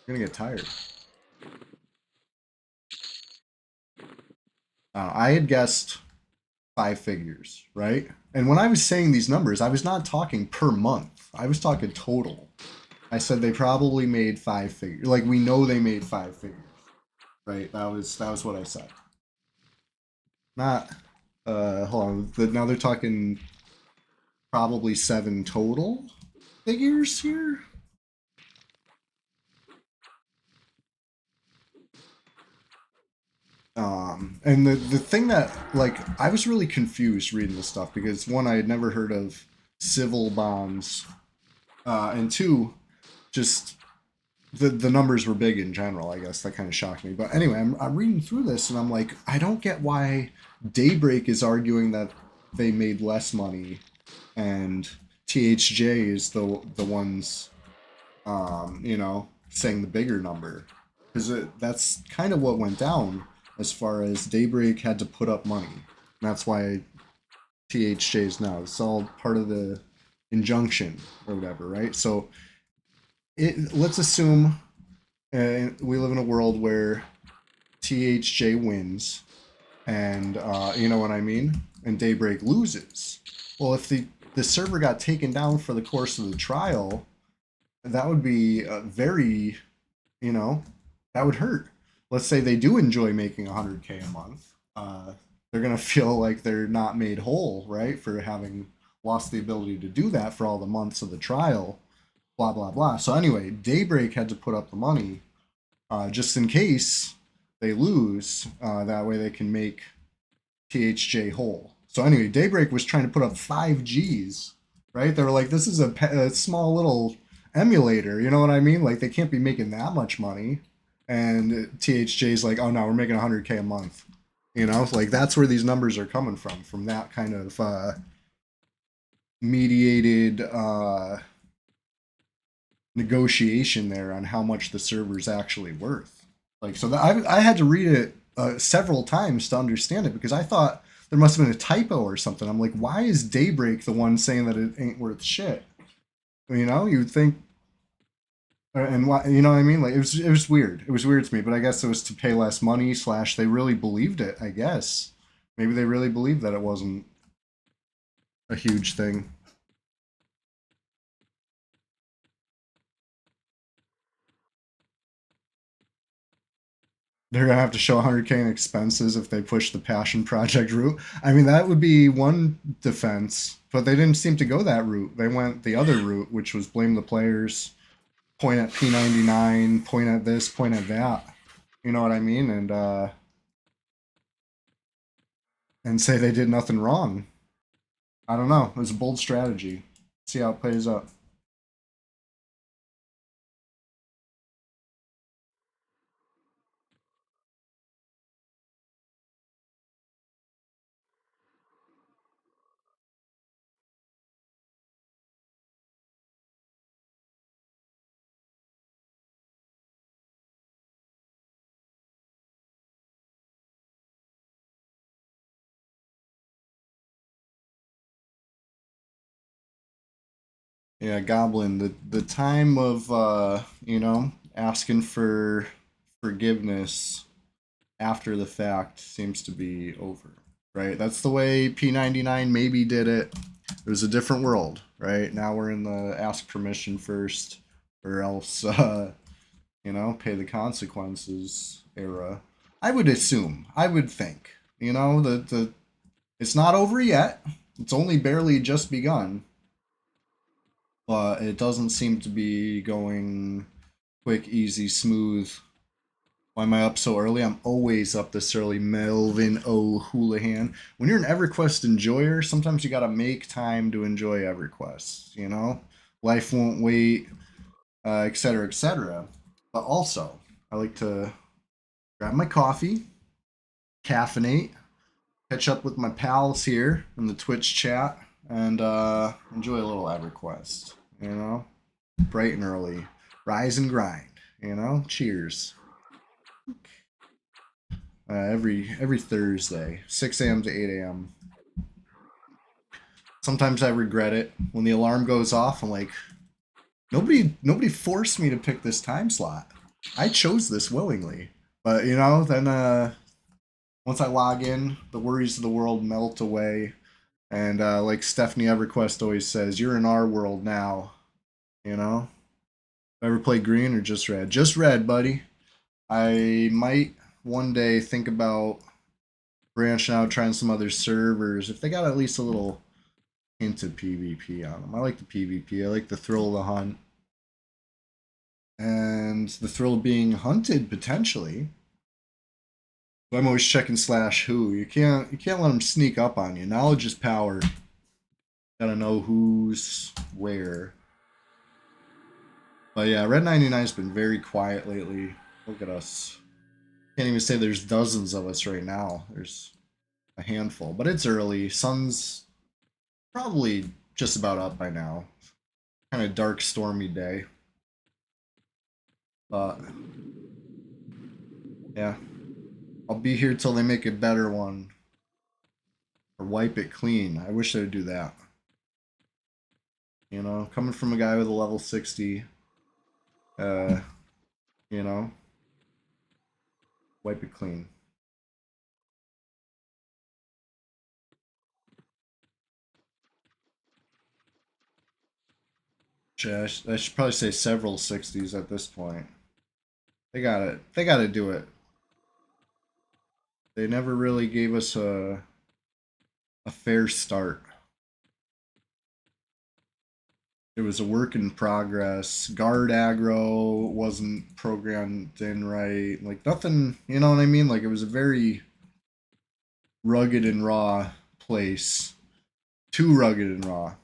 you're gonna get tired. I had guessed 5 figures, right? And when I was saying these numbers, I was not talking per month. I was talking total. I said they probably made 5 figures. Like we know they made 5 figures, right? That was what I said. Not hold on. Now they're talking probably 7 total figures here. And the thing that, like, I was really confused reading this stuff because one, I had never heard of civil bonds, and two, just the numbers were big in general. I guess that kind of shocked me. But anyway, I'm reading through this and I'm like, I don't get why Daybreak is arguing that they made less money, and THJ is the ones, saying the bigger number, because that's kind of what went down as far as Daybreak had to put up money. And that's why THJ's now. It's all part of the injunction or whatever, right? So let's assume we live in a world where THJ wins, and you know what I mean, and Daybreak loses. Well, if the server got taken down for the course of the trial, that would be very, you know, that would hurt. Let's say they do enjoy making 100K a month. They're going to feel like they're not made whole, right, for having lost the ability to do that for all the months of the trial, blah, blah, blah. So, anyway, Daybreak had to put up the money just in case they lose. That way they can make THJ whole. So, anyway, Daybreak was trying to put up 5Gs, right? They were like, this is a small little emulator, you know what I mean? Like, they can't be making that much money. And THJ's like, oh no, we're making 100K a month. You know, like that's where these numbers are coming from that kind of mediated negotiation there on how much the server's actually worth. Like, so I had to read it several times to understand it because I thought there must have been a typo or something. I'm like, why is Daybreak the one saying that it ain't worth shit? You know, you would think, and why, you know what I mean? Like it was weird. It was weird to me, but I guess it was to pay less money slash they really believed it. I guess maybe they really believed that it wasn't a huge thing. They're gonna have to show 100K in expenses if they push the passion project route. I mean, that would be one defense, but they didn't seem to go that route. They went the other route, which was blame the players, point at P99, point at this, point at that. You know what I mean? And say they did nothing wrong. I don't know. It was a bold strategy. See how it plays out. Yeah, Goblin, the time of asking for forgiveness after the fact seems to be over, right? That's the way P99 maybe did it. It was a different world, right? Now we're in the ask permission first or else pay the consequences era. I would assume, I would think, the it's not over yet. It's only barely just begun, but it doesn't seem to be going quick, easy, smooth. Why am I up so early? I'm always up this early, Melvin O'Houlihan. When you're an EverQuest enjoyer, sometimes you gotta make time to enjoy EverQuest, you know? Life won't wait, etc., etc. But also, I like to grab my coffee, caffeinate, catch up with my pals here in the Twitch chat, and enjoy a little EverQuest, you know? Bright and early. Rise and grind, Cheers. Every Thursday, 6 a.m. to 8 a.m. Sometimes I regret it when the alarm goes off. I'm like, nobody forced me to pick this time slot. I chose this willingly. But then once I log in, the worries of the world melt away. And like Stephanie EverQuest always says, you're in our world now. You know, ever play green or just red? Just red, buddy. I might one day think about branching out, trying some other servers. If they got at least a little hint of PvP on them. I like the PvP. I like the thrill of the hunt. And the thrill of being hunted, potentially. But I'm always checking /who. You can't let them sneak up on you. Knowledge is power. Gotta know who's where. But yeah, Red 99's been very quiet lately. Look at us. Can't even say there's dozens of us right now. There's a handful, but it's early. Sun's probably just about up by now. Kind of dark, stormy day. But yeah, I'll be here till they make a better one or wipe it clean. I wish they would do that. You know, coming from a guy with a level 60, you know, wipe it clean. I should probably say several 60s at this point. They gotta do it. They never really gave us a fair start. It was a work in progress. Guard aggro wasn't programmed in right. Like nothing, you know what I mean? Like it was a very rugged and raw place. Too rugged and raw.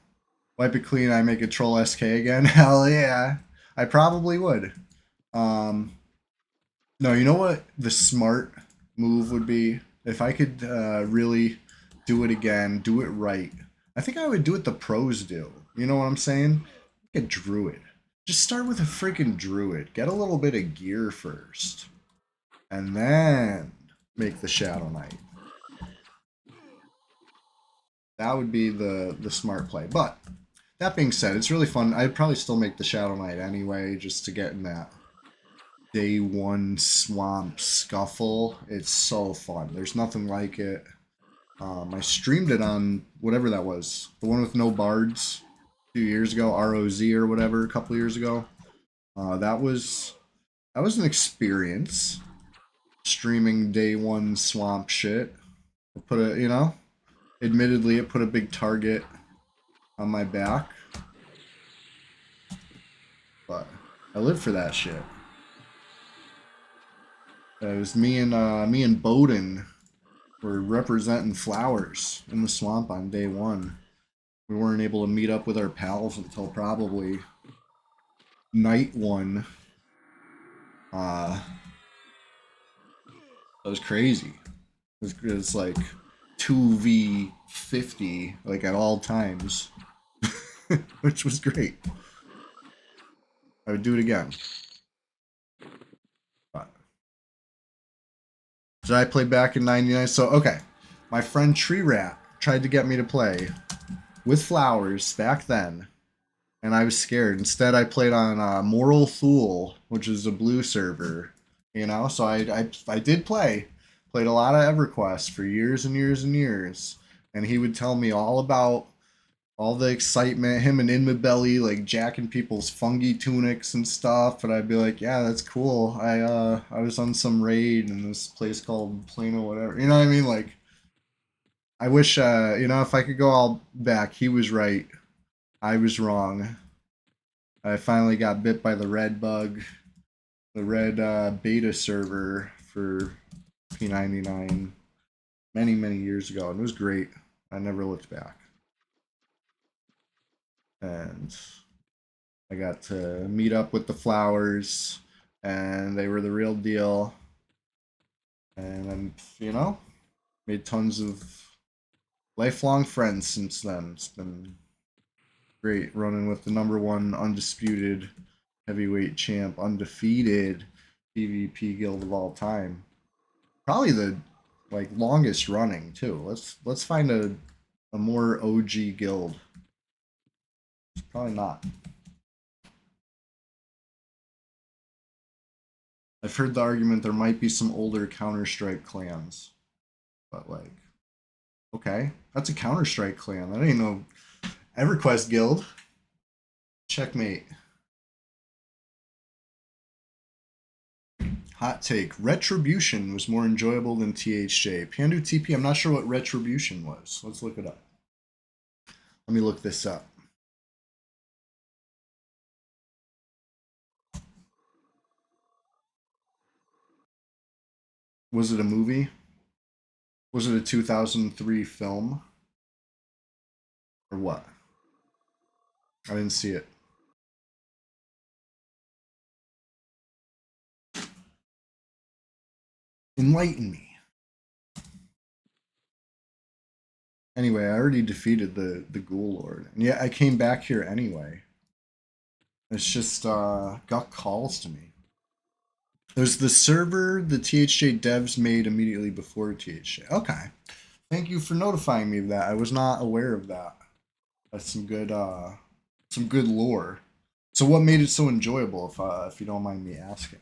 Wipe it clean, I make a troll SK again? Hell yeah. I probably would. No, you know what the smart move would be? If I could really do it again, do it right. I think I would do what the pros do. You know what I'm saying? Like a druid. Just start with a freaking druid. Get a little bit of gear first. And then make the Shadow Knight. That would be the smart play. But that being said, it's really fun. I'd probably still make the Shadow Knight anyway, just to get in that day one swamp scuffle. It's so fun. There's nothing like it. I streamed it on whatever that was, the one with no bards, a few years ago, ROZ or whatever, a couple years ago. That was an experience. Streaming day one swamp shit. It put a, you know, admittedly, it put a big target on my back, but I live for that shit. It was me and Bowden were representing flowers in the swamp on day one. We weren't able to meet up with our pals until probably night one. That was crazy. It's like 2v50 like at all times, which was great. I would do it again. But did I play back in '99? So okay, my friend Tree Rat tried to get me to play with flowers back then, and I was scared. Instead, I played on Moral Fool, which is a blue server. You know, so I did played a lot of EverQuest for years and years and years, and he would tell me all about all the excitement, him and Inmabelly like jacking people's fungi tunics and stuff, and I'd be like, yeah, that's cool. I was on some raid in this place called Plano, whatever. You know what I mean? Like, I wish you know, if I could go all back, he was right, I was wrong. I finally got bit by the red bug, the red beta server for P99 many years ago, and it was great. I never looked back. And I got to meet up with the flowers, and they were the real deal. And I'm, you know, made tons of lifelong friends since then. It's been great running with the #1 undisputed heavyweight champ, undefeated PvP guild of all time. Probably the like longest running too. Let's find a more OG guild. It's probably not. I've heard the argument there might be some older Counter-Strike clans, but like, okay, that's a Counter-Strike clan. That ain't no EverQuest guild. Checkmate. Hot take. Retribution was more enjoyable than THJ. Pandu TP, I'm not sure what Retribution was. Let's look it up. Let me look this up. Was it a movie? Was it a 2003 film? Or what? I didn't see it. Enlighten me. Anyway, I already defeated the Ghoul Lord. And yeah, I came back here anyway. It's just got calls to me. There's the server the THJ devs made immediately before THJ. Okay. Thank you for notifying me of that. I was not aware of that. That's some good lore. So what made it so enjoyable if you don't mind me asking?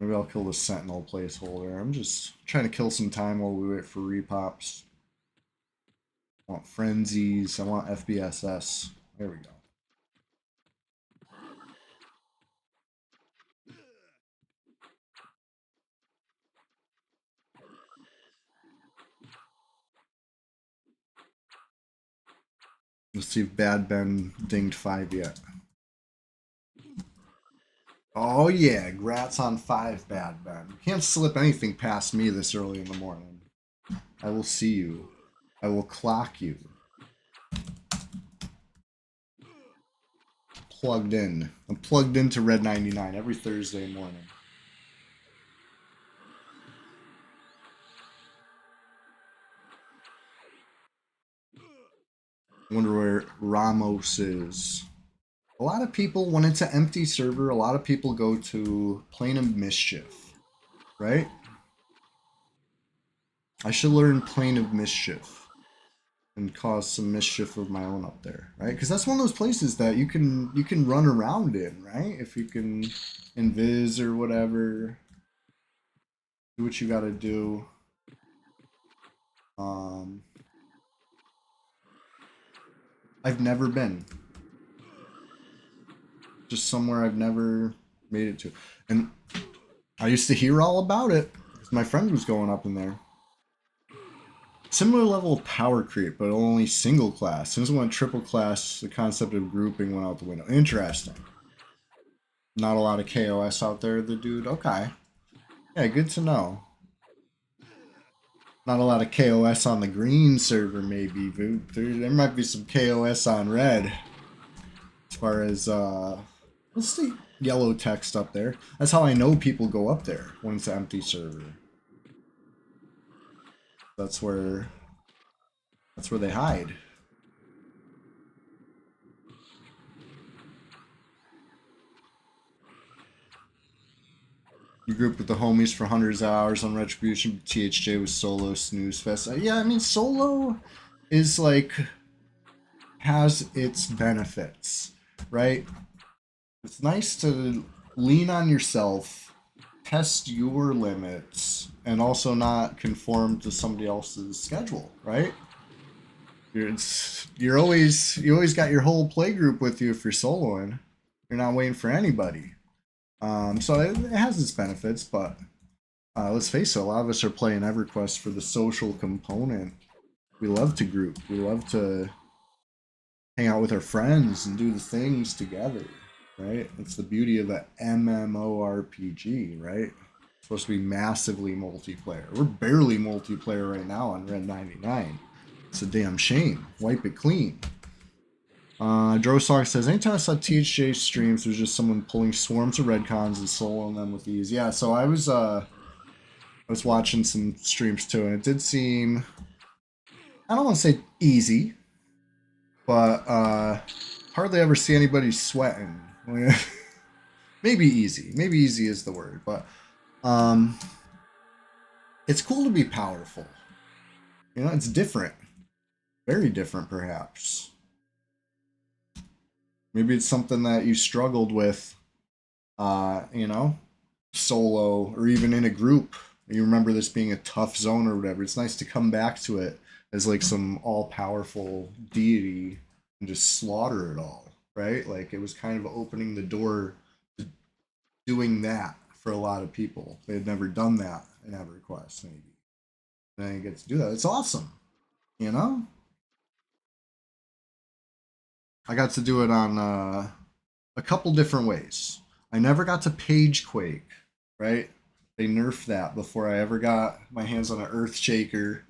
Maybe I'll kill the Sentinel placeholder. I'm just trying to kill some time while we wait for repops. I want frenzies. I want FBSS. There we go. Let's see if Bad Ben dinged 5 yet. Oh yeah, grats on 5, Bad Ben. You can't slip anything past me this early in the morning. I will see you. I will clock you. Plugged in. I'm plugged into Red 99 every Thursday morning. I wonder where Ramos is. A lot of people, when it's an empty server, a lot of people go to Plane of Mischief, right? I should learn Plane of Mischief and cause some mischief of my own up there, right? Because that's one of those places that you can run around in, right? If you can invis or whatever, do what you got to do. Um, I've never been. Just somewhere I've never made it to, and I used to hear all about it because my friend was going up in there. Similar level of power creep, but only single class. As soon as it went triple class, the concept of grouping went out the window. Interesting. Not a lot of KOS out there, the dude. Okay. Yeah, good to know. Not a lot of KOS on the green server, maybe. There might be some KOS on red. As far as, what's the yellow text up there? That's how I know people go up there when it's an empty server. That's where, that's where they hide. You grouped with the homies for hundreds of hours on Retribution. THJ was solo snooze fest. Yeah, I mean solo is like has its benefits, right? It's nice to lean on yourself, test your limits, and also not conform to somebody else's schedule, right? You always got your whole play group with you if you're soloing. You're not waiting for anybody. So it has its benefits, but let's face it, a lot of us are playing EverQuest for the social component. We love to group. We love to hang out with our friends and do the things together, right? It's the beauty of an MMORPG, right? It's supposed to be massively multiplayer. We're barely multiplayer right now on Red 99. It's a damn shame. Wipe it clean. Drosog says, anytime I saw THJ streams, there's just someone pulling swarms of redcons and soloing them with ease. Yeah, so I was watching some streams too, and it did seem, I don't want to say easy, but hardly ever see anybody sweating. Maybe easy. Maybe easy is the word, but it's cool to be powerful. You know, it's different. Very different, perhaps. Maybe it's something that you struggled with, you know, solo or even in a group. You remember this being a tough zone or whatever. It's nice to come back to it as like some all-powerful deity and just slaughter it all. right? Like it was kind of opening the door to doing that for a lot of people. They had never done that in EverQuest, maybe. And I get to do that. It's awesome, you know? I got to do it on a couple different ways. I never got to Page Quake, right? They nerfed that before I ever got my hands on an Earth Shaker,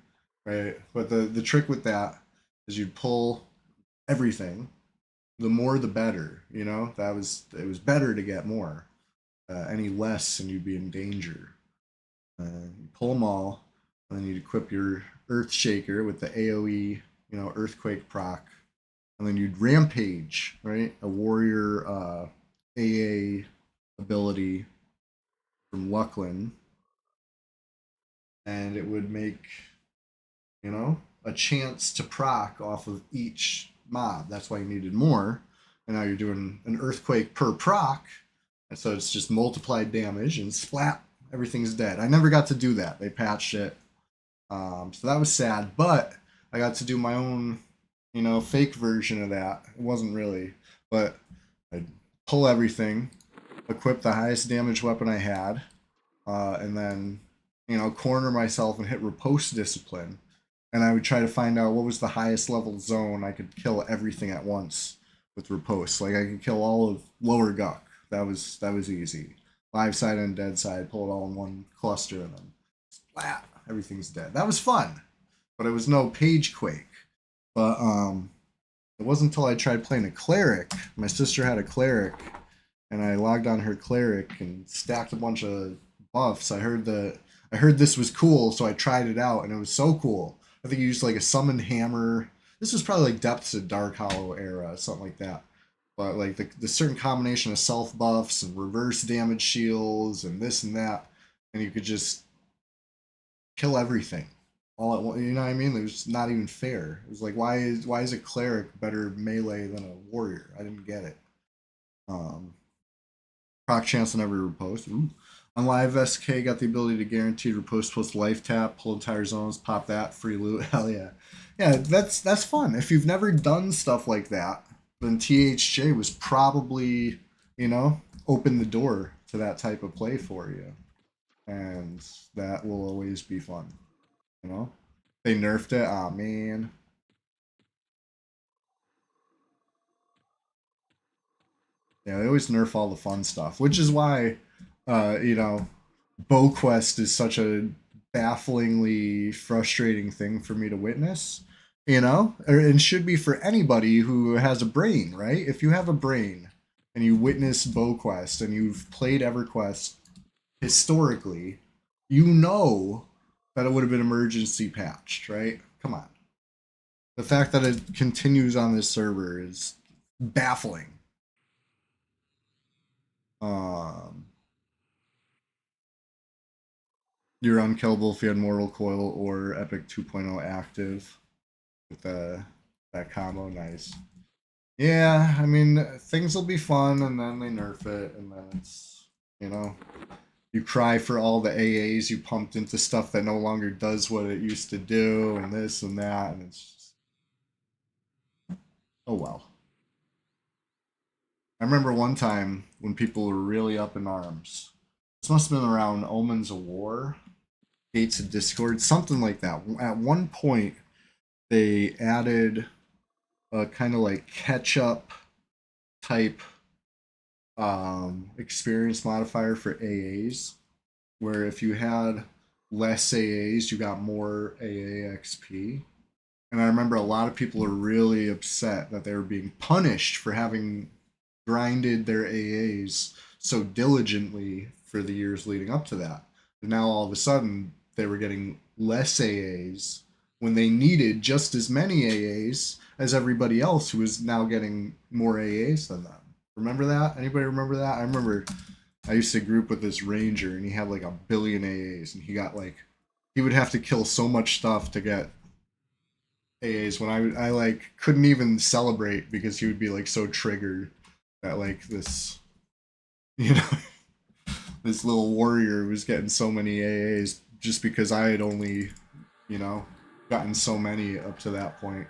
right? But the trick with that is you'd pull everything. The more, the better. You know, it was better to get more. Any less, and you'd be in danger. You pull them all, and then you'd equip your Earth Shaker with the AOE, Earthquake proc, and then you'd rampage, right? A warrior AA ability from Luckland, and it would make a chance to proc off of each mob. That's why you needed more, and now you're doing an earthquake per proc, and so it's just multiplied damage and splat, everything's dead. I never got to do that. They patched it, so that was sad. But I got to do my own fake version of that. It wasn't really, but I'd pull everything, equip the highest damage weapon I had, and then, corner myself and hit riposte discipline. And I would try to find out what was the highest level zone I could kill everything at once with riposte. Like I could kill all of lower Guck. That was easy. Live side and dead side, pull it all in one cluster, and then splat, everything's dead. That was fun, but it was no Page Quake. But it wasn't until I tried playing a cleric. My sister had a cleric, and I logged on her cleric and stacked a bunch of buffs. I heard this was cool, so I tried it out, and it was so cool. I think you used like a summoned hammer. This was probably like Depths of Dark Hollow era, something like that. But like the certain combination of self buffs and reverse damage shields and this and that, and you could just kill everything all at once. You know what I mean? It was not even fair. It was like, why is a cleric better melee than a warrior? I didn't get it. Um, Proc chance on every riposte. Ooh. On live SK, got the ability to guarantee riposte post life tap, pull entire zones, pop that, free loot. Hell yeah. Yeah, that's fun. If you've never done stuff like that, then THJ was probably, open the door to that type of play for you. And that will always be fun. You know? They nerfed it. Oh man. Yeah, they always nerf all the fun stuff, which is why, uh, you know, BowQuest is such a bafflingly frustrating thing for me to witness. And should be for anybody who has a brain, right? If you have a brain and you witness BowQuest and you've played EverQuest historically, you know that it would have been emergency patched, right? Come on. The fact that it continues on this server is baffling. Um, you're unkillable if you had Mortal Coil or Epic 2.0 active with that combo. Nice. Yeah, I mean, things will be fun, and then they nerf it, and then it's, you know, you cry for all the AAs you pumped into stuff that no longer does what it used to do, and this and that, and it's just, oh well. I remember one time when people were really up in arms. This must have been around Omens of War, Gates of Discord, something like that. At one point, they added a kind of like catch up type experience modifier for AAs, where if you had less AAs, you got more AA XP. And I remember a lot of people were really upset that they were being punished for having grinded their AAs so diligently for the years leading up to that. And now all of a sudden they were getting less AAs when they needed just as many AAs as everybody else who was now getting more AAs than them. Remember that? Anybody remember that? I remember I used to group with this ranger and he had like a billion AAs and he would have to kill so much stuff to get AAs when I like couldn't even celebrate because he would be like so triggered that like this you know this little warrior was getting so many AAs just because I had only you know gotten so many up to that point.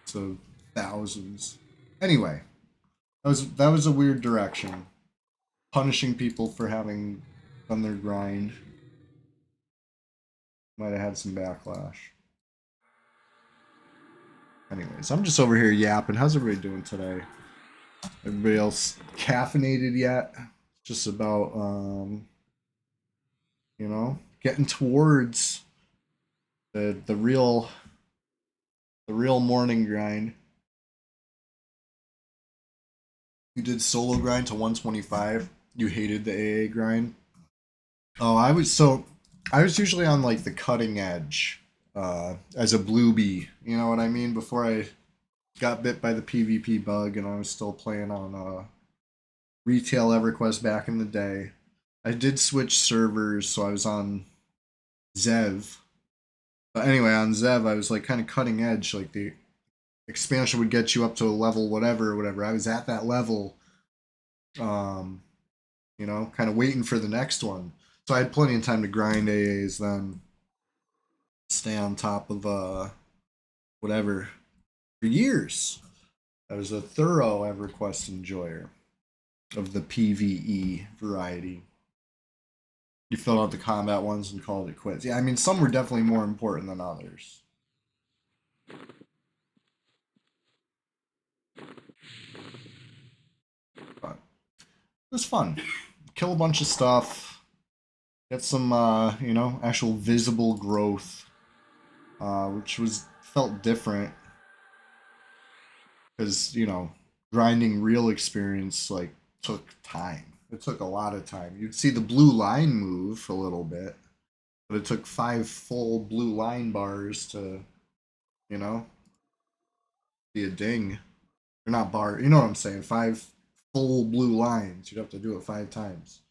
So thousands. Anyway, that was a weird direction. Punishing people for having done their grind might have had some backlash. Anyways, I'm just over here yapping. How's everybody doing today? Everybody else caffeinated yet? Just about getting towards the real morning grind. You did solo grind to 125. You hated the AA grind. Oh, I was usually on like the cutting edge as a bluebie. You know what I mean? Before I got bit by the PvP bug, and I was still playing on retail EverQuest back in the day. I did switch servers, so I was on Zev. But anyway, on Zev, I was like kind of cutting edge. Like the expansion would get you up to a level whatever, whatever. I was at that level, um, kind of waiting for the next one. So I had plenty of time to grind AAs then, stay on top of whatever for years. I was a thorough EverQuest enjoyer of the PvE variety. You filled out the combat ones and called it quits. Yeah, I mean some were definitely more important than others. But it was fun. Kill a bunch of stuff. Get some actual visible growth. Which was felt different because grinding real experience like took time. It took a lot of time. You'd see the blue line move a little bit, but it took 5 full blue line bars to you know be a ding. They're not bar. You know what I'm saying? 5 full blue lines. You'd have to do it 5 times.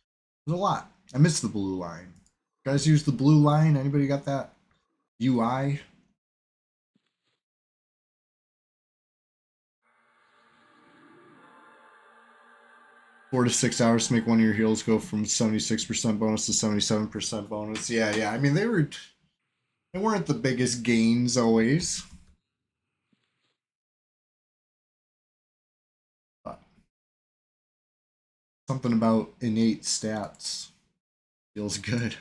It was a lot. I miss the blue line. You guys use the blue line? Anybody got that UI? 4 to 6 hours to make one of your heals go from 76% bonus to 77% bonus. Yeah, yeah. I mean, they weren't the biggest gains always, but something about innate stats feels good.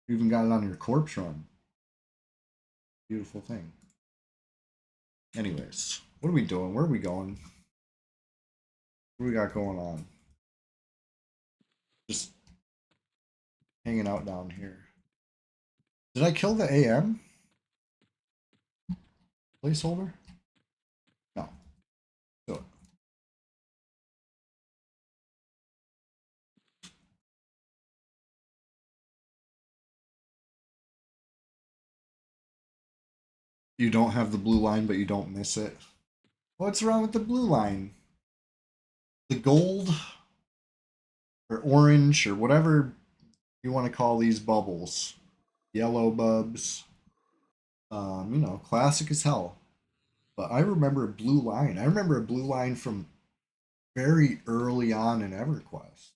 You even got it on your corpse run. Beautiful thing. Anyways, what are we doing? Where are we going? What do we got going on? Just hanging out down here. Did I kill the AM placeholder? No. Do it. You don't have the blue line, but you don't miss it. What's wrong with the blue line? The gold or orange or whatever you want to call these bubbles. Yellow bubs. Classic as hell. But I remember a blue line. I remember a blue line from very early on in EverQuest.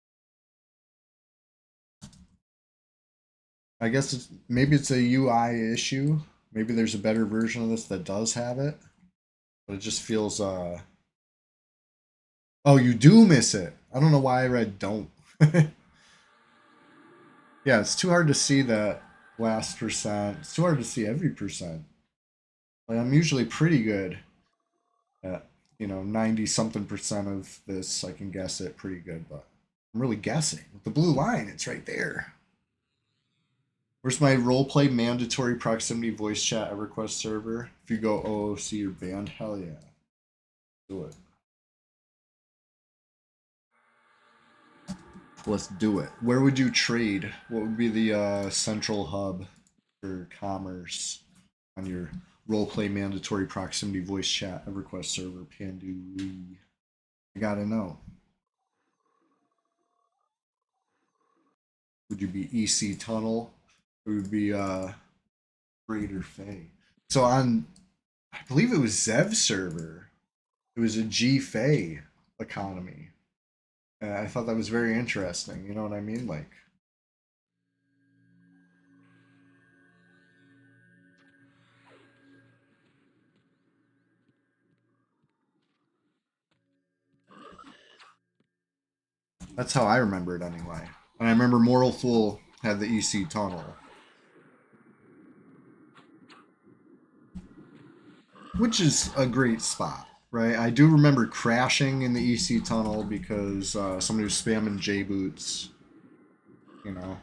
I guess maybe it's a UI issue. Maybe there's a better version of this that does have it, but it just feels. Oh, you do miss it. I don't know why I read don't. Yeah, it's too hard to see that last percent. It's too hard to see every percent. Like I'm usually pretty good at 90 something percent of this. I can guess it pretty good, but I'm really guessing. With the blue line, it's right there. Where's my roleplay mandatory proximity voice chat EverQuest server? If you go OOC, you're banned. Hell yeah. Do it. Let's do it. Where would you trade? What would be the central hub for commerce on your roleplay mandatory proximity voice chat EverQuest server? Pandu. I gotta know. Would you be EC Tunnel? Or would be Greater Fay? So on, I believe it was Zev server. It was a G Fay economy. And I thought that was very interesting. You know what I mean? Like, That's how I remember it anyway. And I remember Moral Fool had the EC tunnel, which is a great spot, right? I do remember crashing in the EC tunnel because somebody was spamming J boots. You know,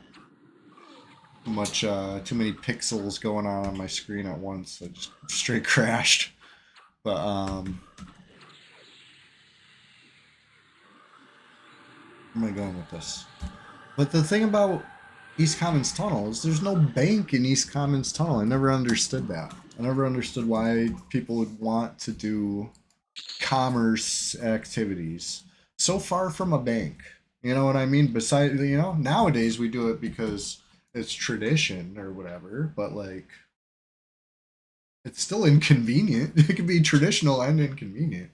too many pixels going on my screen at once. I just straight crashed. But where am I going with this? But the thing about East Commons Tunnel is there's no bank in East Commons Tunnel. I never understood that. I never understood why people would want to do commerce activities so far from a bank. You know what I mean? Besides, nowadays we do it because it's tradition or whatever, but like it's still inconvenient. It can be traditional and inconvenient.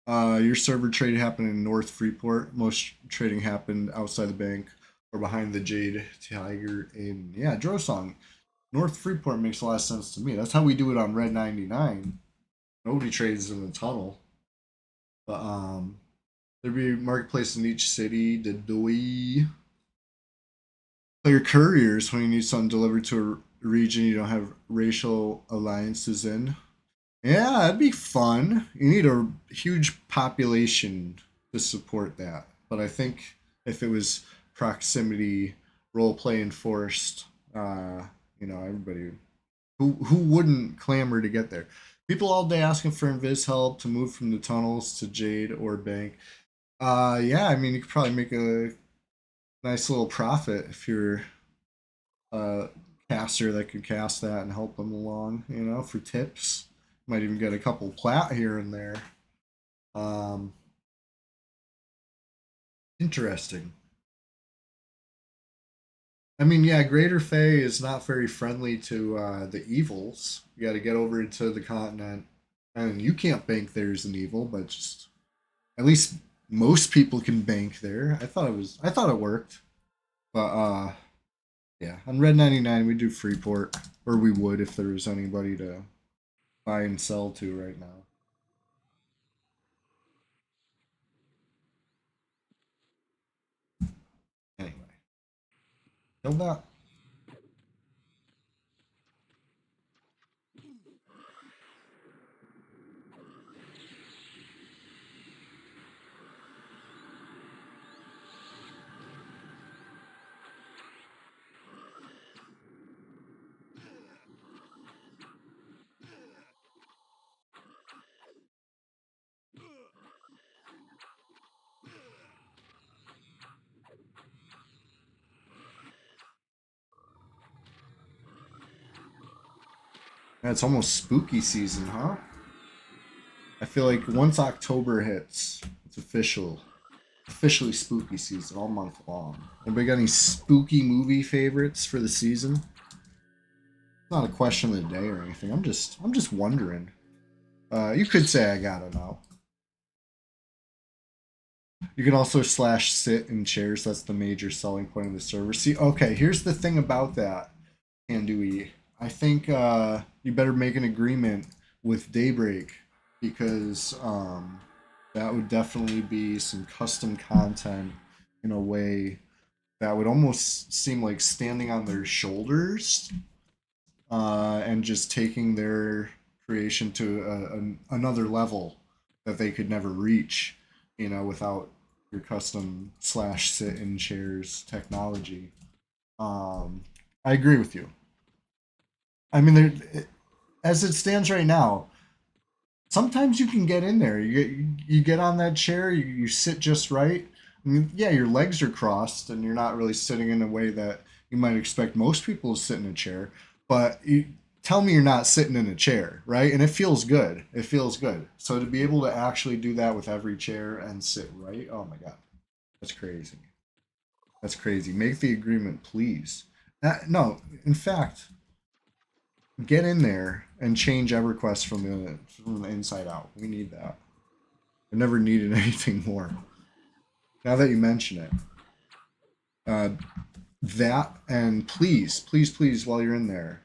Your server trade happened in North Freeport. Most trading happened outside the bank or behind the Jade Tiger in Drosong. North Freeport makes a lot of sense to me. That's how we do it on Red 99. Nobody trades in the tunnel. But there'd be marketplace in each city. The Doi. Player couriers when you need something delivered to a region you don't have racial alliances in. Yeah, that'd be fun. You need a huge population to support that. But I think if it was proximity role play enforced, everybody who wouldn't clamor to get there. People all day asking for invis help to move from the tunnels to Jade or Bank. Yeah, I mean you could probably make a nice little profit if you're a caster that could cast that and help them along, for tips. Might even get a couple plat here and there. Um, Interesting. I mean, yeah, Greater Fey is not very friendly to the evils. You got to get over to the continent, and you can't bank there as an evil, but just at least most people can bank there. I thought it worked, but yeah, on Red 99 we do Freeport, or we would if there was anybody to buy and sell to right now. Anyway, kill that. Yeah, it's almost spooky season, huh? I feel like once October hits, it's officially spooky season all month long. Anybody got any spooky movie favorites for the season? It's not a question of the day or anything. I'm just wondering. You could say I gotta know. You can also slash sit in chairs. That's the major selling point of the server. See, okay, here's the thing about that, Andui. I think you better make an agreement with Daybreak because that would definitely be some custom content in a way that would almost seem like standing on their shoulders and just taking their creation to another level that they could never reach, without your custom slash sit in chairs technology. I agree with you. I mean, as it stands right now, sometimes you can get in there. You get on that chair, you sit just right. I mean, yeah, your legs are crossed, and you're not really sitting in a way that you might expect most people to sit in a chair. But tell me you're not sitting in a chair, right? And it feels good. It feels good. So to be able to actually do that with every chair and sit right, oh my god, that's crazy. That's crazy. Make the agreement, please. No, in fact, get in there and change EverQuest from the inside out. We need that. I never needed anything more. Now that you mention it, uh, that and please, please, please, while you're in there,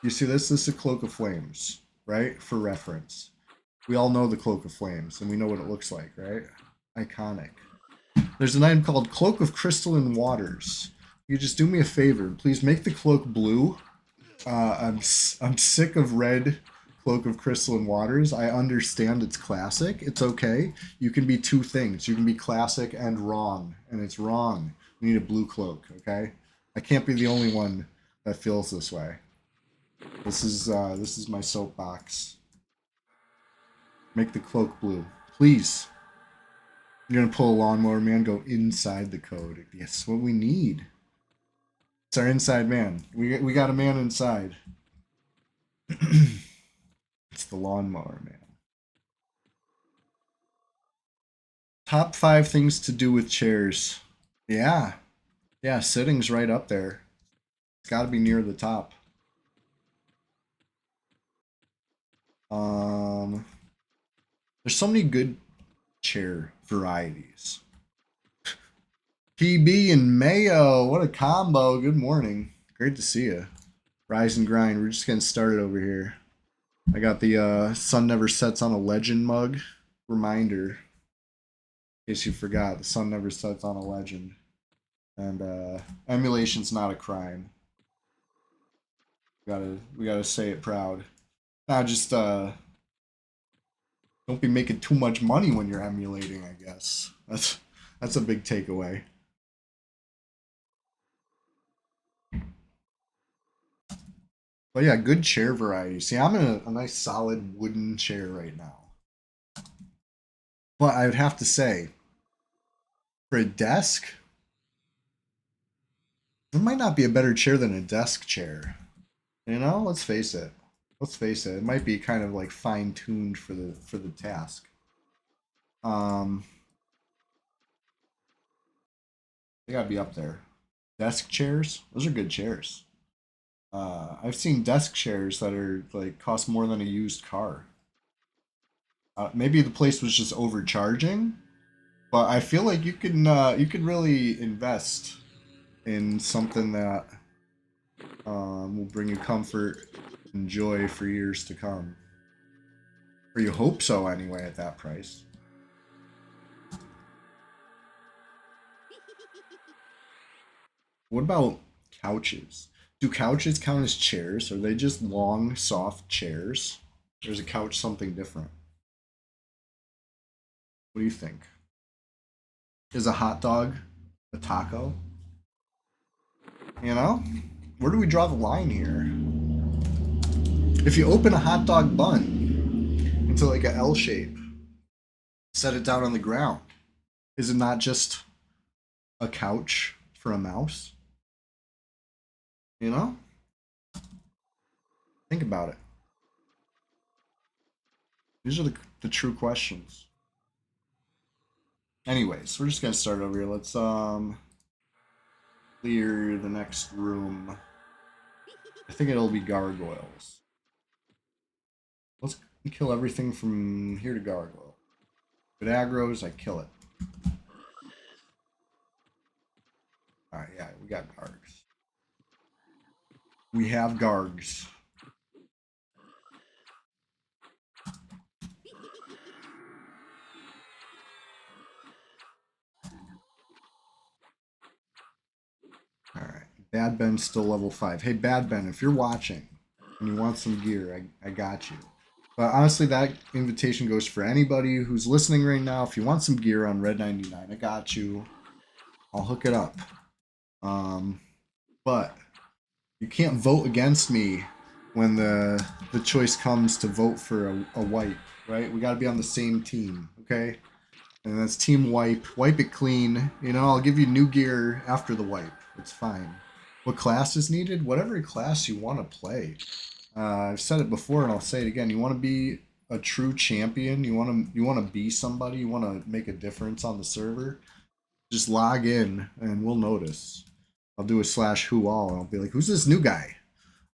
you see this? This is a cloak of flames, right? For reference, we all know the cloak of flames, and we know what it looks like, right? Iconic. There's an item called Cloak of Crystalline Waters. You just do me a favor. Please make the cloak blue. I'm sick of red Cloak of Crystalline Waters. I understand it's classic. It's okay. You can be two things. You can be classic and wrong, and it's wrong. We need a blue cloak, okay? I can't be the only one that feels this way. This is my soapbox. Make the cloak blue, please. You're gonna pull a lawnmower man, go inside the code. Yes, what we need. It's our inside man. We got a man inside. It's the lawnmower man. Top 5 things to do with chairs. Yeah. Yeah, sitting's right up there. It's got to be near the top. There's so many good chair varieties. PB and Mayo, what a combo. Good morning. Great to see you. Rise and grind. We're just getting started over here. I got the sun never sets on a legend mug. Reminder. In case you forgot, the sun never sets on a legend. And emulation's not a crime. We gotta say it proud. Not just don't be making too much money when you're emulating, I guess. That's a big takeaway. But yeah, good chair variety. See, I'm in a nice solid wooden chair right now. But I would have to say, for a desk, there might not be a better chair than a desk chair. You know, let's face it. Let's face it. It might be kind of like fine tuned for the task. They gotta be up there. Desk chairs, those are good chairs. I've seen desk chairs that are like cost more than a used car. Maybe the place was just overcharging, but I feel like you could really invest in something that will bring you comfort and joy for years to come. Or you hope so anyway at that price. What about couches? Do couches count as chairs? Are they just long, soft chairs? Or is a couch something different? What do you think? Is a hot dog a taco? You know? Where do we draw the line here? If you open a hot dog bun into like a L shape, set it down on the ground, is it not just a couch for a mouse? You know? Think about it. These are the true questions. Anyways, we're just gonna start over here. Let's clear the next room. I think it'll be gargoyles. Let's kill everything from here to gargoyle. If it aggroes, I kill it. Alright, yeah, we got gargs. We have gargs. Alright, Bad Ben's still level 5. Hey, Bad Ben, if you're watching and you want some gear, I got you. But honestly, that invitation goes for anybody who's listening right now. If you want some gear on Red 99, I got you. I'll hook it up. But you can't vote against me when the choice comes to vote for a wipe, right? We got to be on the same team, okay? And that's team wipe. Wipe it clean. You know, I'll give you new gear after the wipe. It's fine. What class is needed? Whatever class you want to play. I've said it before and I'll say it again. You want to be a true champion. You want to be somebody. You want to make a difference on the server. Just log in and we'll notice. I'll do a /who all and I'll be like, who's this new guy?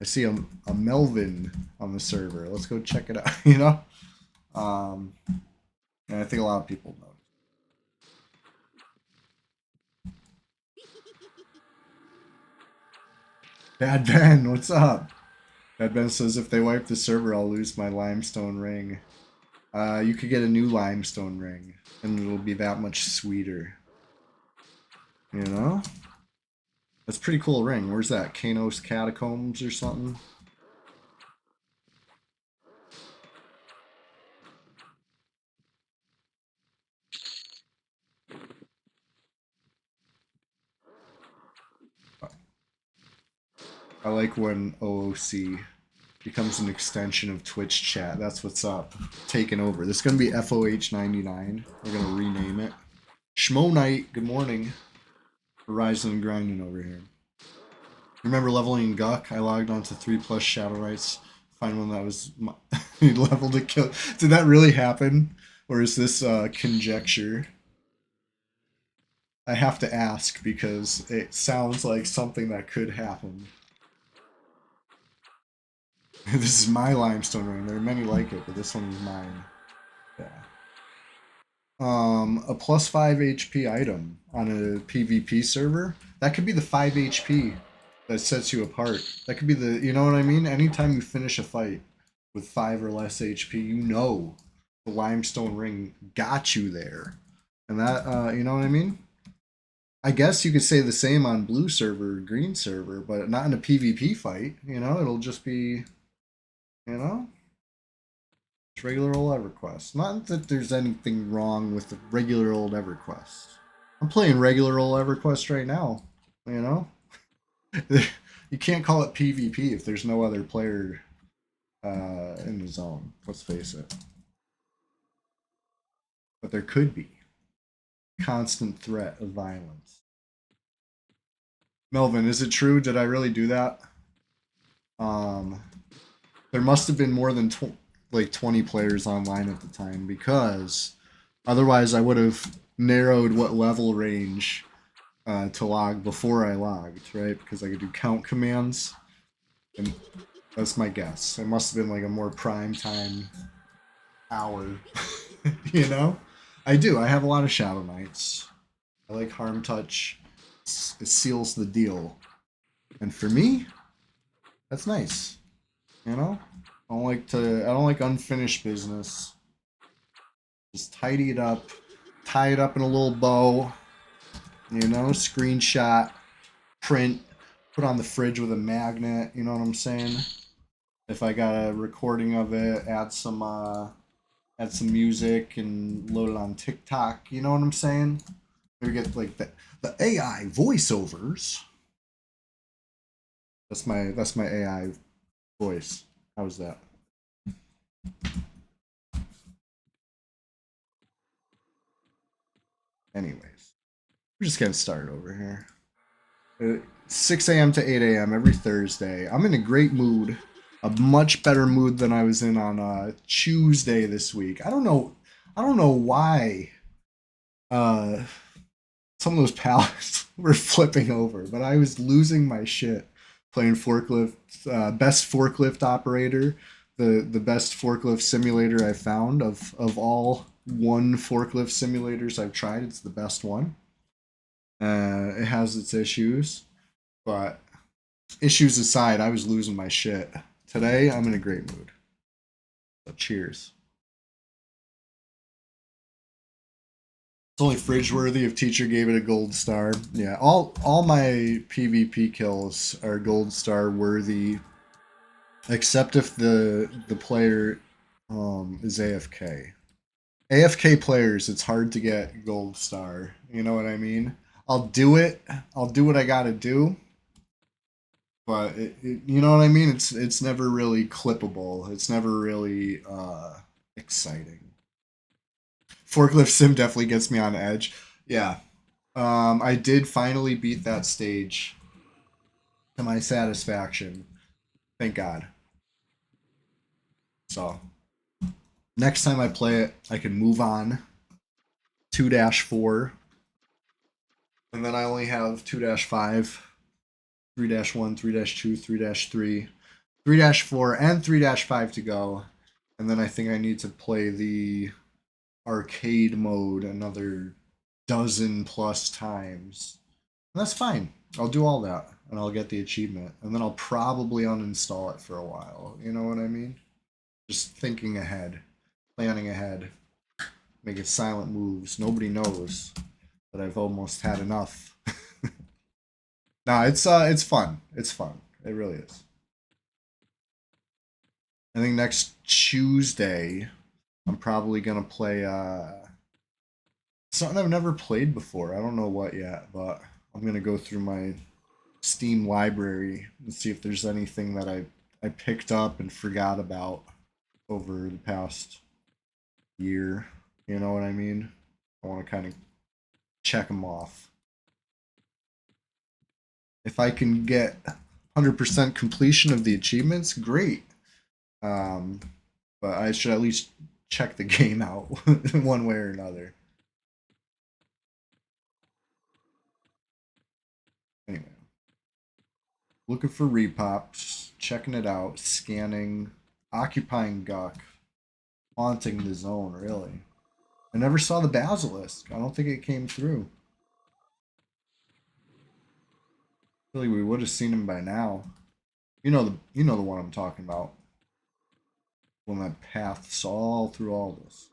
I see a Melvin on the server. Let's go check it out. You know. And I think a lot of people know. Bad Ben, what's up? Bad Ben says if they wipe the server, I'll lose my limestone ring. You could get a new limestone ring, and it'll be that much sweeter. You know? That's a pretty cool ring. Where's that? Kanos Catacombs or something? I like when OOC becomes an extension of Twitch chat. That's what's up. Taking over. This is going to be FOH99. We're going to rename it. Schmo Knight, good morning. Horizon and grinding over here. Remember leveling Guck? I logged onto 3+ Shadow Rights. Find one that was level to kill. Did that really happen? Or is this conjecture? I have to ask because it sounds like something that could happen. This is my limestone ring. There are many like it, but this one is mine. Yeah. A +5 HP item on a PvP server. That could be the 5 HP that sets you apart. That could be the, you know what I mean? Anytime you finish a fight with 5 or less HP, you know the limestone ring got you there. And that, you know what I mean? I guess you could say the same on blue server, green server, but not in a PvP fight. You know, it'll just be, you know, it's regular old EverQuest. Not that there's anything wrong with the regular old EverQuest. I'm playing regular old EverQuest right now. You know, you can't call it PvP if there's no other player in the zone. Let's face it. But there could be constant threat of violence. Melvin, is it true? Did I really do that? Um, there must have been more than like 20 players online at the time because otherwise I would have narrowed what level range to log before I logged, right? Because I could do count commands, and that's my guess. It must have been like a more prime time hour, you know? I do. I have a lot of Shadow Knights. I like Harm Touch. It seals the deal. And for me, that's nice. You know? I don't like unfinished business. Just tidy it up, tie it up in a little bow, you know, screenshot, print, put on the fridge with a magnet, you know what I'm saying? If I got a recording of it, add some music and load it on TikTok, you know what I'm saying? We get like the AI voiceovers. That's my AI voice. How's that? Anyways, we're just getting started over here. 6 a.m. to 8 a.m. every Thursday. I'm in a great mood, a much better mood than I was in on Tuesday this week. I don't know why uh, some of those pallets were flipping over, but I was losing my shit playing forklift, best forklift operator, the best forklift simulator I found of all one forklift simulators I've tried. It's the best one. It has its issues, but issues aside, I was losing my shit. Today, I'm in a great mood. So cheers. It's only fridge worthy if teacher gave it a gold star. Yeah, all my PvP kills are gold star worthy, except if the player is AFK. AFK players, it's hard to get gold star. You know what I mean? I'll do it. I'll do what I gotta do, but you know what I mean. It's never really clippable. It's never really exciting. Forklift sim definitely gets me on edge. Yeah, I did finally beat that stage to my satisfaction. Thank God. So next time I play it, I can move on 2-4, and then I only have 2-5, 3-1, 3-2, 3-3, 3-4, and 3-5 to go. And then I think I need to play the arcade mode another dozen plus times. And that's fine. I'll do all that and I'll get the achievement. And then I'll probably uninstall it for a while. You know what I mean? Just thinking ahead, planning ahead, making silent moves. Nobody knows that I've almost had enough. No, it's fun. It's fun. It really is. I think next Tuesday I'm probably gonna play something I've never played before. I don't know what yet, but I'm gonna go through my Steam library and see if there's anything that I picked up and forgot about over the past year. You know what I mean? I want to kind of check them off. If I can get 100% completion of the achievements, great. Um, but I should at least check the game out one way or another. Anyway, looking for repops, checking it out, scanning, occupying Guk, haunting the zone, really. I never saw the basilisk. I don't think it came through. Really, we would have seen him by now. You know the one I'm talking about. One that paths all through all this.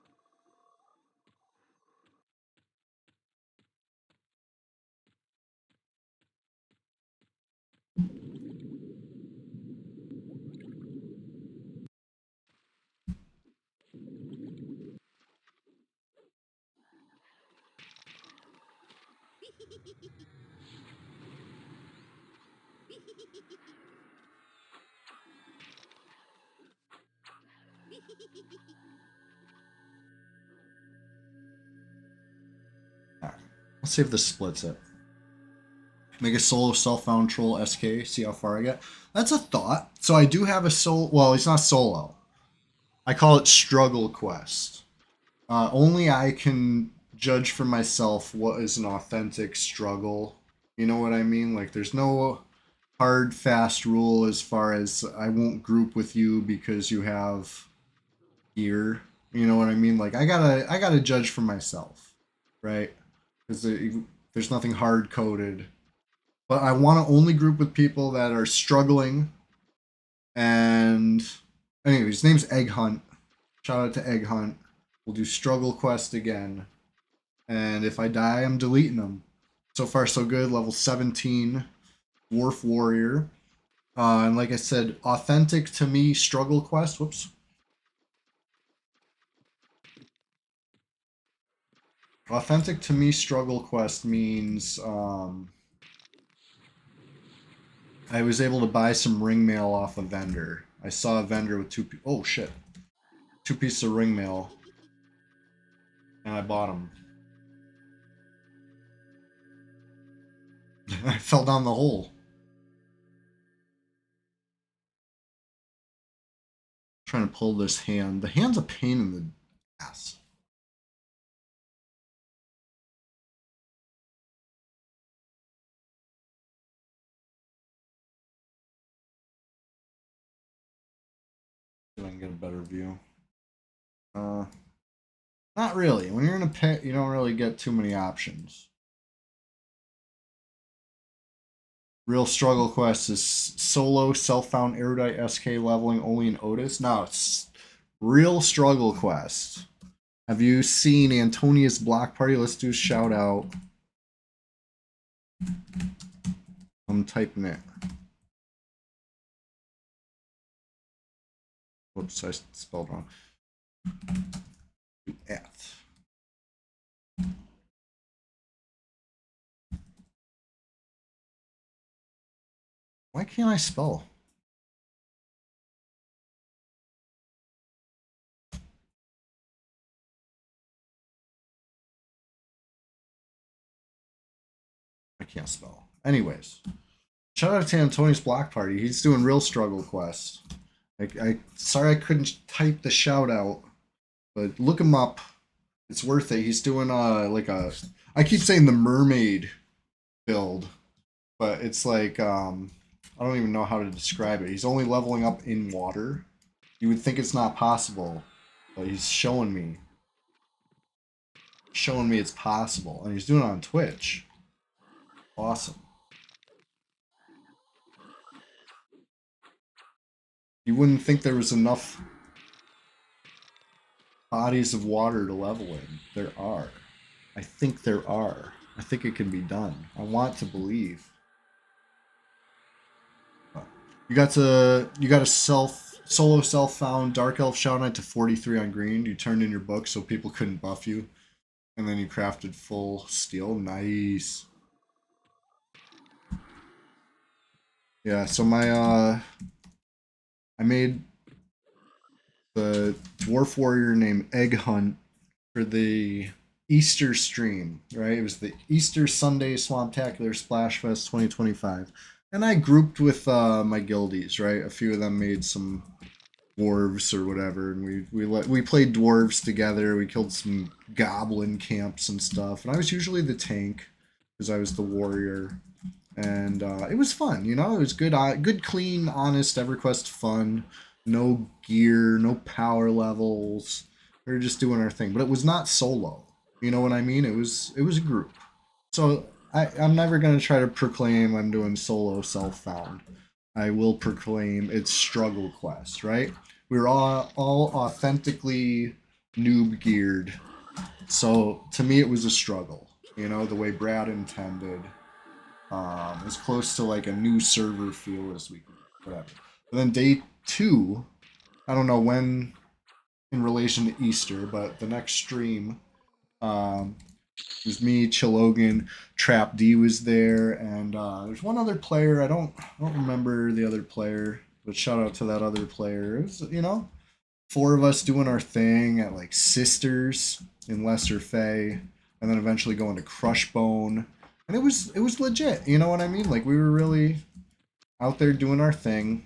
Right. Let's see if this splits it. Make a solo self-found troll SK. See how far I get. That's a thought. So I do have a solo. Well, it's not solo. I call it struggle quest. Only I can judge for myself what is an authentic struggle. You know what I mean? Like, there's no hard, fast rule as far as I won't group with you because you have gear. You know what I mean? Like, I gotta judge for myself, right? Because there's nothing hard coded. But I want to only group with people that are struggling. And anyway, his name's Egg Hunt. Shout out to Egg Hunt. We'll do struggle quest again. And if I die, I'm deleting them. So far, so good. Level 17, Dwarf Warrior. And like I said, authentic to me, struggle quest. Whoops. Authentic to me, struggle quest means I was able to buy some ring mail off a vendor. I saw a vendor with oh shit, 2 pieces of ring mail, and I bought them. I fell down the hole. Trying to pull this hand. The hand's a pain in the ass. See if I can get a better view. Uh, Not really. When you're in a pit, you don't really get too many options. Real struggle quest is solo self-found erudite SK leveling only in Otis. No, it's real struggle quest. Have you seen Antonia's Block Party? Let's do a shout out. I'm typing it. Whoops, I spelled wrong. F. Why can't I spell? I can't spell. Anyways, shout out to Antonia's Block Party. He's doing real struggle quest. Sorry I couldn't type the shout out, but look him up. It's worth it. He's doing like a I keep saying the mermaid build, but it's like I don't even know how to describe it. He's only leveling up in water. You would think it's not possible, but he's showing me it's possible, and he's doing it on Twitch. Awesome. You wouldn't think there was enough bodies of water to level in. There are. I think there are. I think it can be done. I want to believe. You got a solo self found Dark Elf Shadow Knight to 43 on green. You turned in your book so people couldn't buff you, and then you crafted full steel. Nice. Yeah. So I made the dwarf warrior named Egg Hunt for the Easter stream, right? It was the Easter Sunday Swamptacular Splash Fest 2025. And I grouped with my guildies, right? A few of them made some dwarves or whatever, and we played dwarves together. We killed some goblin camps and stuff. And I was usually the tank because I was the warrior, and it was fun. You know, it was good, clean, honest EverQuest fun. No gear, no power levels. We were just doing our thing, but it was not solo. You know what I mean? It was a group. So I'm never gonna try to proclaim I'm doing solo self-found. I will proclaim it's struggle quest, right? We were all authentically noob geared. So to me, it was a struggle. You know, the way Brad intended, as close to like a new server feel as we could, whatever. But then day two, I don't know when in relation to Easter, but the next stream, um, it was me, Chilogan, Trap D was there, and there's one other player. I don't remember the other player, but shout out to that other player. It was, you know, four of us doing our thing at like Sisters in Lesser Fay, and then eventually going to Crushbone, and it was legit. You know what I mean? Like we were really out there doing our thing,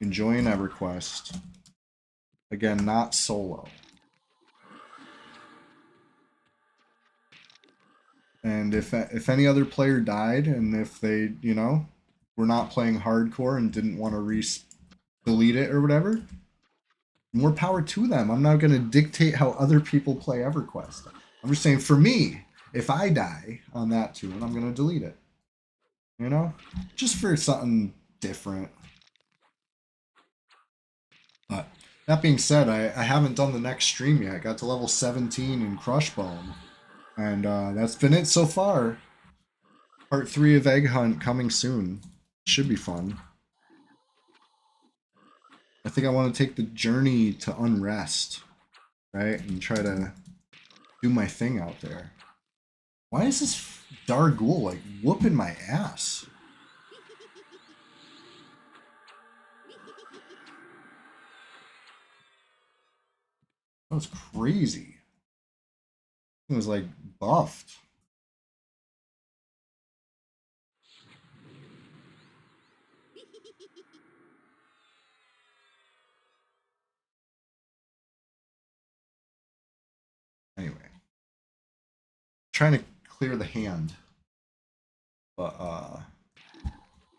enjoying EverQuest. Again, not solo. And if any other player died, and if they, you know, were not playing hardcore and didn't want to delete it or whatever, more power to them. I'm not going to dictate how other people play EverQuest. I'm just saying, for me, if I die on that tune, I'm going to delete it. You know, just for something different. But that being said, I haven't done the next stream yet. I got to level 17 in Crushbone, and that's been it so far. Part 3 of Egg Hunt coming soon. Should be fun. I think I want to take the journey to unrest, right? And try to do my thing out there. Why is this Dargul like whooping my ass? That was crazy. It was like buffed. Anyway, trying to clear the hand, but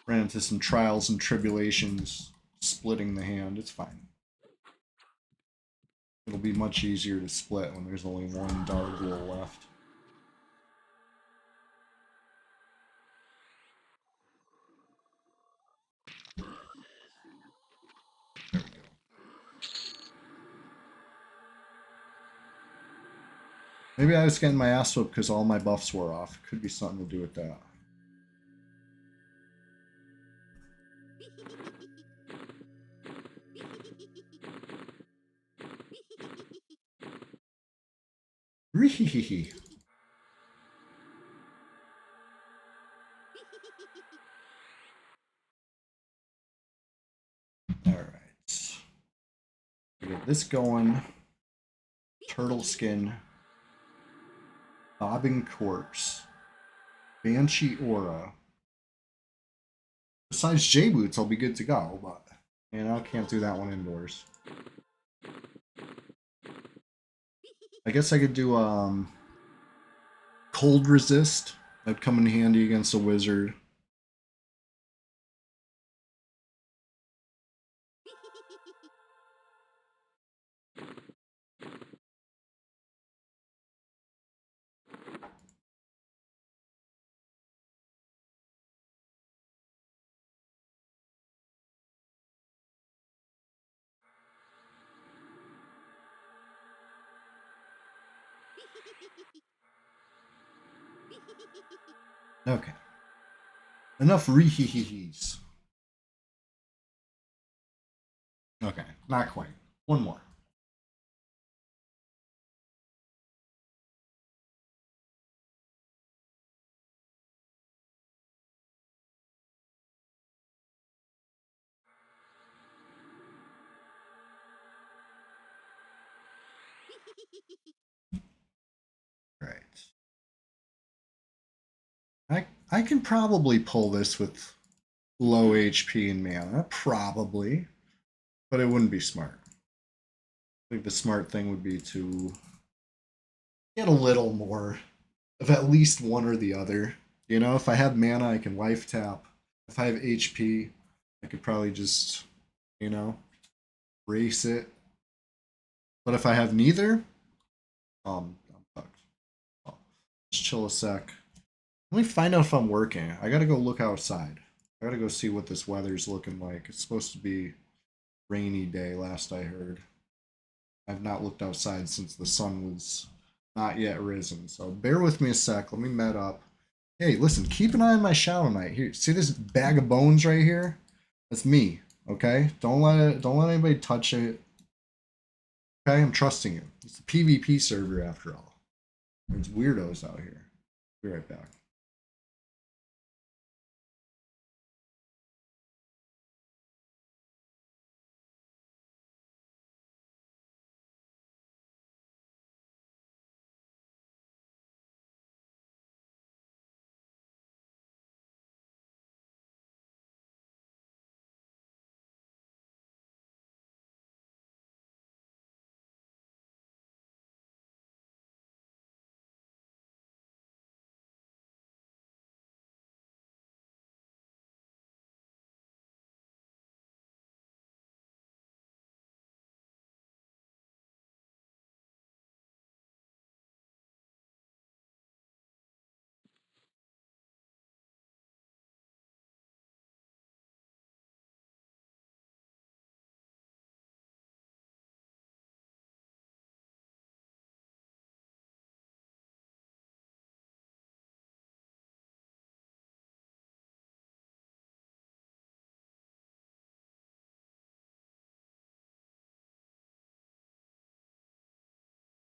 ran into some trials and tribulations, splitting the hand. It's fine. It'll be much easier to split when there's only one Dargul left. There we go. Maybe I was getting my ass whooped because all my buffs wore off. Could be something to do with that. Rehehehe. Alright. Get this going. Turtle skin. Bobbing corpse. Banshee aura. Besides J boots, I'll be good to go, but you know, can't do that one indoors. I guess I could do cold resist. That'd come in handy against a wizard. Okay. Enough rehehehes. Not quite. One more. Right. I can probably pull this with low HP and mana, probably, but it wouldn't be smart. I think the smart thing would be to get a little more of at least one or the other. You know, if I have mana, I can life tap. If I have HP, I could probably just, you know, race it. But if I have neither, I'm fucked. Oh, just chill a sec. Let me find out if I'm working. I gotta go look outside. I gotta go see what this weather's looking like. It's supposed to be rainy day, last I heard. I've not looked outside since the sun was not yet risen. So bear with me a sec. Let me met up. Hey, listen, keep an eye on my Shadow Knight. Here, see this bag of bones right here? That's me. Okay? Don't let anybody touch it. Okay, I'm trusting you. It's a PvP server after all. There's weirdos out here. Be right back.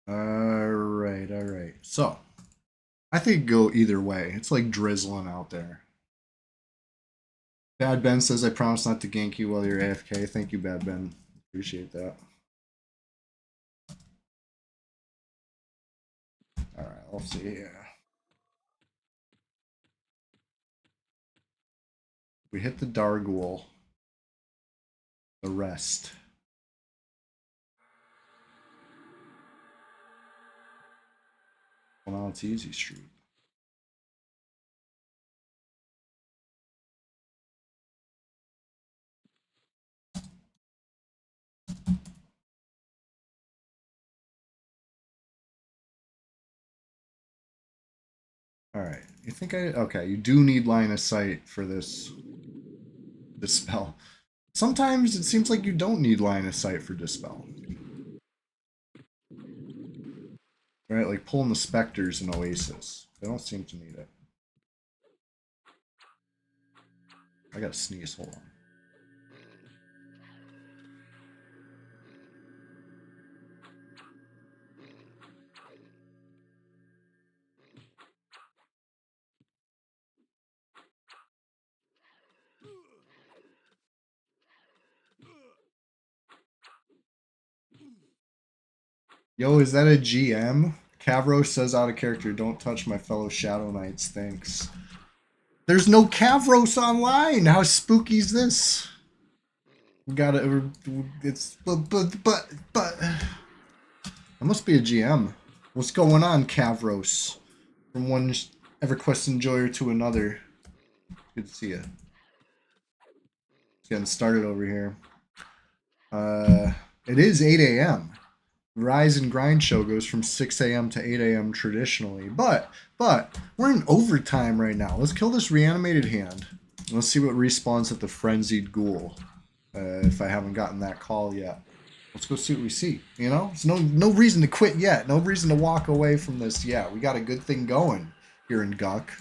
All right. So, I think go either way. It's like drizzling out there. Bad Ben says, I promise not to gank you while you're AFK. Thank you, Bad Ben. Appreciate that. All right, let's see here. We hit the Dargul. The rest. Well, now it's easy street. All right. You think okay, you do need line of sight for this spell. Sometimes it seems like you don't need line of sight for dispel. Right? Like pulling the specters in Oasis. They don't seem to need it. I gotta sneeze, hold on. Yo, is that a GM? Cavro says out of character, don't touch my fellow Shadow Knights, thanks. There's no Cavros online! How spooky is this? We gotta, it's, but. I must be a GM. What's going on, Cavros? From one EverQuest enjoyer to another. Good to see you. It's getting started over here. It is 8 a.m. Rise and Grind show goes from 6 a.m. to 8 a.m. traditionally. But we're in overtime right now. Let's kill this reanimated hand. Let's see what respawns at the Frenzied Ghoul. If I haven't gotten that call yet. Let's go see what we see. You know? There's no reason to quit yet. No reason to walk away from this yet. We got a good thing going here in Guck.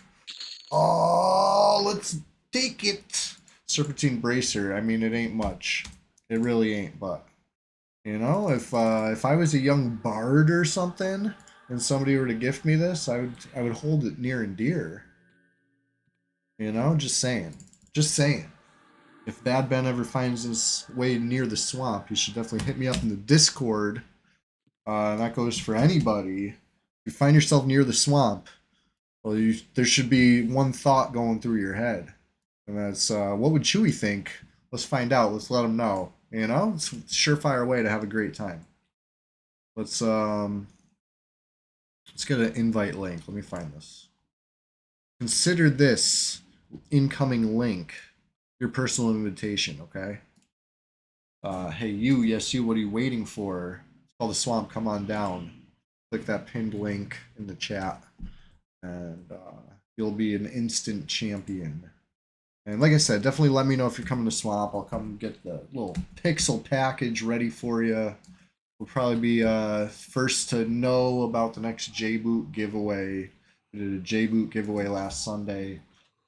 Oh, let's take it. Serpentine Bracer. I mean, it ain't much. It really ain't, but You know, if I was a young bard or something, and somebody were to gift me this, I would hold it near and dear. You know, just saying, just saying. If Bad Ben ever finds his way near the swamp, he should definitely hit me up in the Discord. And that goes for anybody. If you find yourself near the swamp, well, there should be one thought going through your head, and that's what would Chewie think? Let's find out. Let's let him know. You know, it's a surefire way to have a great time. Let's let's get an invite link. Let me find this. Consider this incoming link your personal invitation. Okay. Hey you, yes you. What are you waiting for? It's called the swamp. Come on down. Click that pinned link in the chat, and you'll be an instant champion. And like I said, definitely let me know if you're coming to Swamp. I'll come get the little pixel package ready for you. We'll probably be first to know about the next J-Boot giveaway. We did a J-Boot giveaway last Sunday.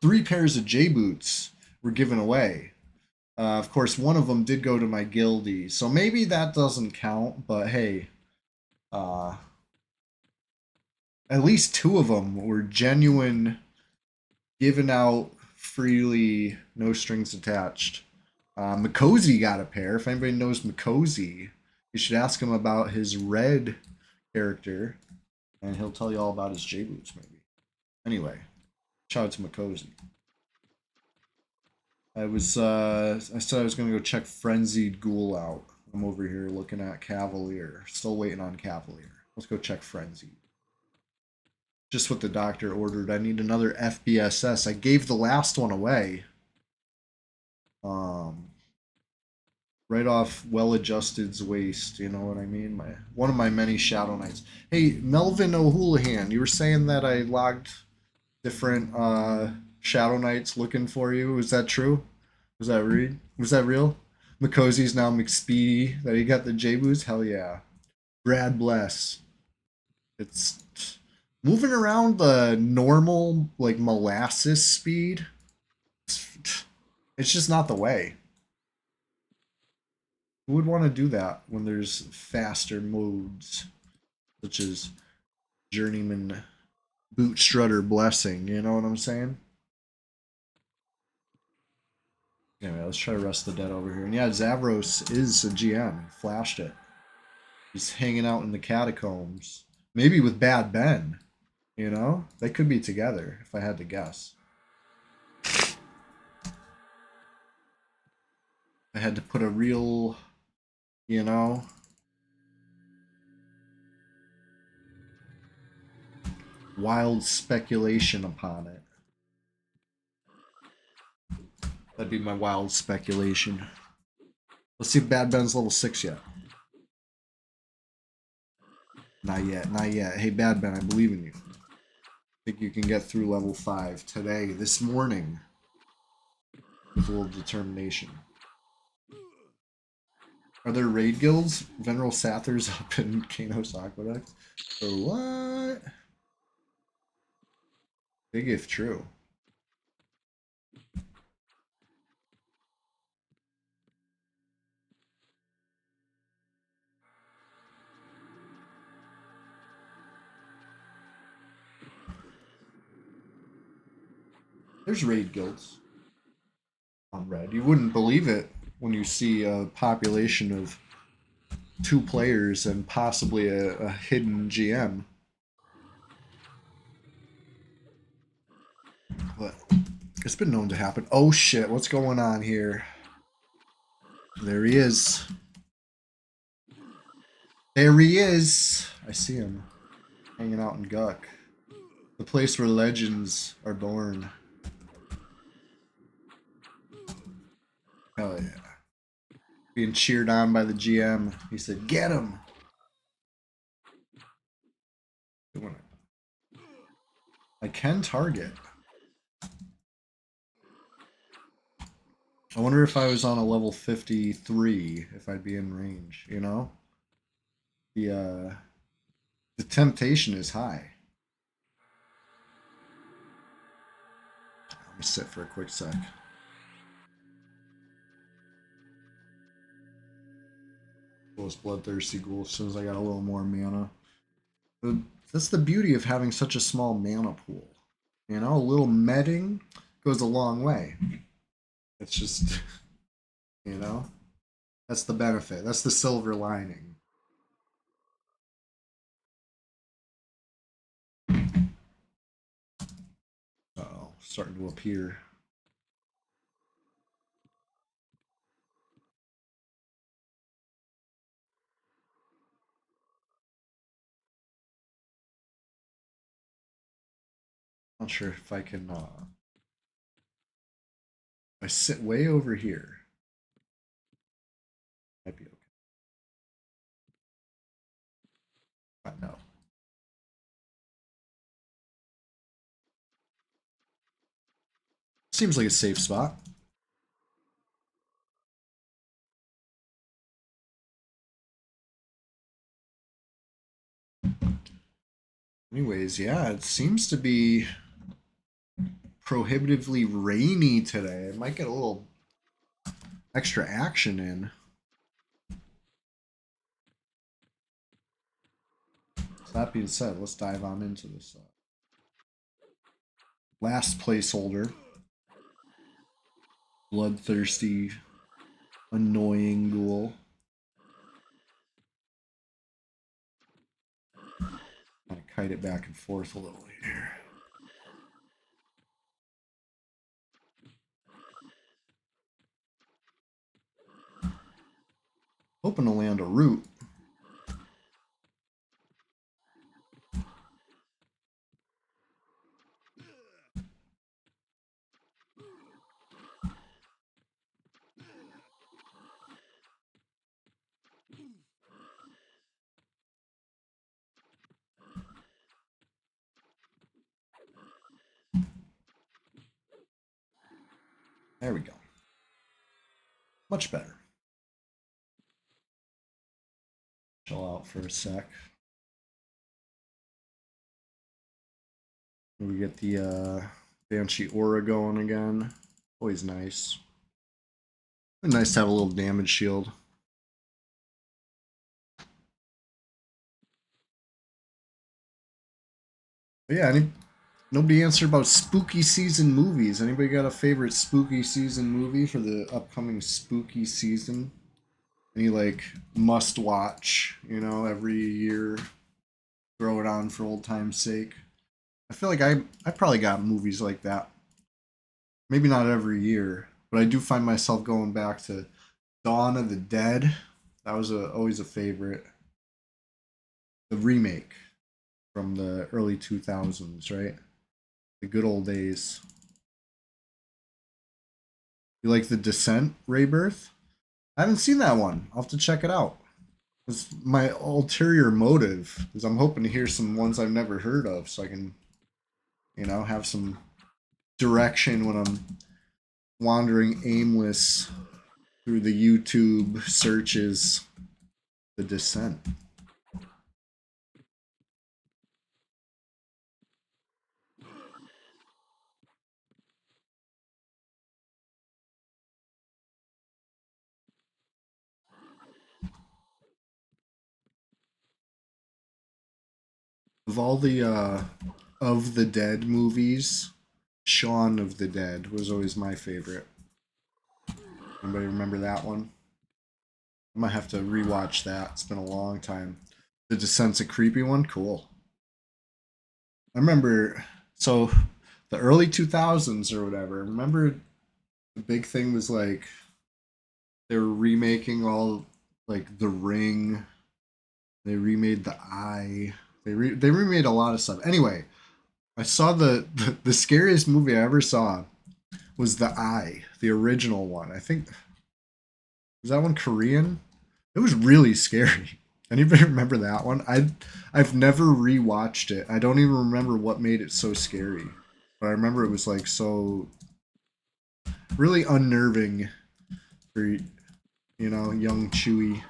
3 pairs of J-Boots were given away. Of course, one of them did go to my guildie, so maybe that doesn't count, but hey, uh, at least 2 of them were genuine, given out freely, no strings attached. Mikosi got a pair. If anybody knows Mikosi, you should ask him about his red character, and he'll tell you all about his J Boots, maybe. Anyway, shout out to Mikosi. I said I was gonna go check Frenzied Ghoul out. I'm over here looking at Cavalier. Still waiting on Cavalier. Let's go check Frenzied. Just what the doctor ordered. I need another FBSS. I gave the last one away. Um, right off Well-Adjusted's waist. You know what I mean? One of my many Shadow Knights. Hey, Melvin O'Houlihan, you were saying that I logged different Shadow Knights looking for you. Was that true? Was that real? Was that real? Mikosi's now McSpeedy. That he got the J Boos. Hell yeah. Brad bless. It's moving around the normal like molasses speed. It's just not the way. Who would want to do that when there's faster modes, such as Journeyman Boot Strutter Blessing? You know what I'm saying? Anyway, let's try Rest the Dead over here. And yeah, Zavros is a GM. He flashed it. He's hanging out in the catacombs. Maybe with Bad Ben. You know? They could be together, if I had to guess. I had to put a real, you know, wild speculation upon it. That'd be my wild speculation. Let's see if Bad Ben's level 6 yet. Not yet, not yet. Hey, Bad Ben, I believe in you. I think you can get through level 5 today, this morning, with a little determination. Are there raid guilds? Veneral Sather's up in Kanos Aqueduct? For what? Big if true. There's raid guilds on Red. You wouldn't believe it when you see a population of 2 players and possibly a hidden GM. But it's been known to happen. Oh shit, what's going on here? There he is. There he is. I see him hanging out in Guck. The place where legends are born. Hell yeah. Being cheered on by the GM. He said, get him. I can target. I wonder if I was on a level 53, if I'd be in range, you know? The temptation is high. Let me sit for a quick sec. kill this bloodthirsty ghoul as soon as I got a little more mana. That's the beauty of having such a small mana pool. You know, a little medding goes a long way. It's just, you know, that's the benefit. That's the silver lining. Uh-oh, starting to appear. Not sure if I can. I sit way over here. Might be okay. But no. Seems like a safe spot. Anyways, yeah, it seems to be prohibitively rainy today. It might get a little extra action in. So that being said, let's dive on into this last placeholder. Bloodthirsty, annoying ghoul. Kind of kite it back and forth a little here. Hoping to land a root. There we go. Much better. Chill out for a sec. We get the Banshee Aura going again. Always nice. Nice to have a little damage shield. But yeah, nobody answered about spooky season movies. Anybody got a favorite spooky season movie for the upcoming spooky season? Any like must watch, you know, every year, throw it on for old time's sake. I feel like I probably got movies like that. Maybe not every year, but I do find myself going back to Dawn of the Dead. That was always a favorite. The remake from the early 2000s, right? The good old days. You like The Descent, Rebirth? I haven't seen that one. I'll have to check it out. It's my ulterior motive is I'm hoping to hear some ones I've never heard of so I can, you know, have some direction when I'm wandering aimless through the YouTube searches. The Descent. Of all the of the Dead movies, Shaun of the Dead was always my favorite. Anybody remember that one? I might have to rewatch that. It's been a long time. The Descent's a creepy one. Cool. I remember. So the early 2000s or whatever. Remember the big thing was like they were remaking all like The Ring. They remade The Eye. They remade a lot of stuff. Anyway, I saw the scariest movie I ever saw was The Eye, the original one. I think was that one Korean? It was really scary. Anybody remember that one? I've never rewatched it. I don't even remember what made it so scary. But I remember it was like so really unnerving for young Chewy.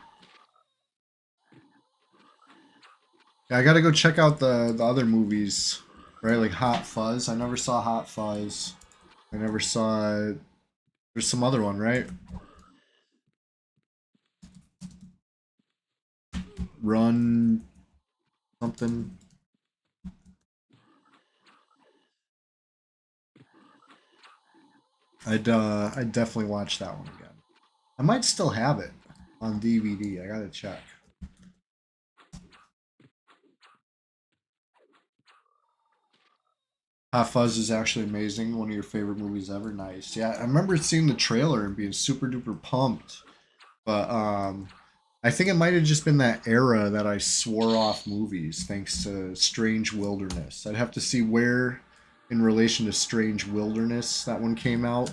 Yeah, I gotta go check out the other movies, right? Like Hot Fuzz. I never saw Hot Fuzz. I never saw. There's some other one, right? Run something. I'd definitely watch that one again. I might still have it on DVD. I gotta check. Hot Fuzz is actually amazing. One of your favorite movies ever. Nice. Yeah, I remember seeing the trailer and being super duper pumped. But I think it might have just been that era that I swore off movies thanks to Strange Wilderness. I'd have to see where, in relation to Strange Wilderness, that one came out.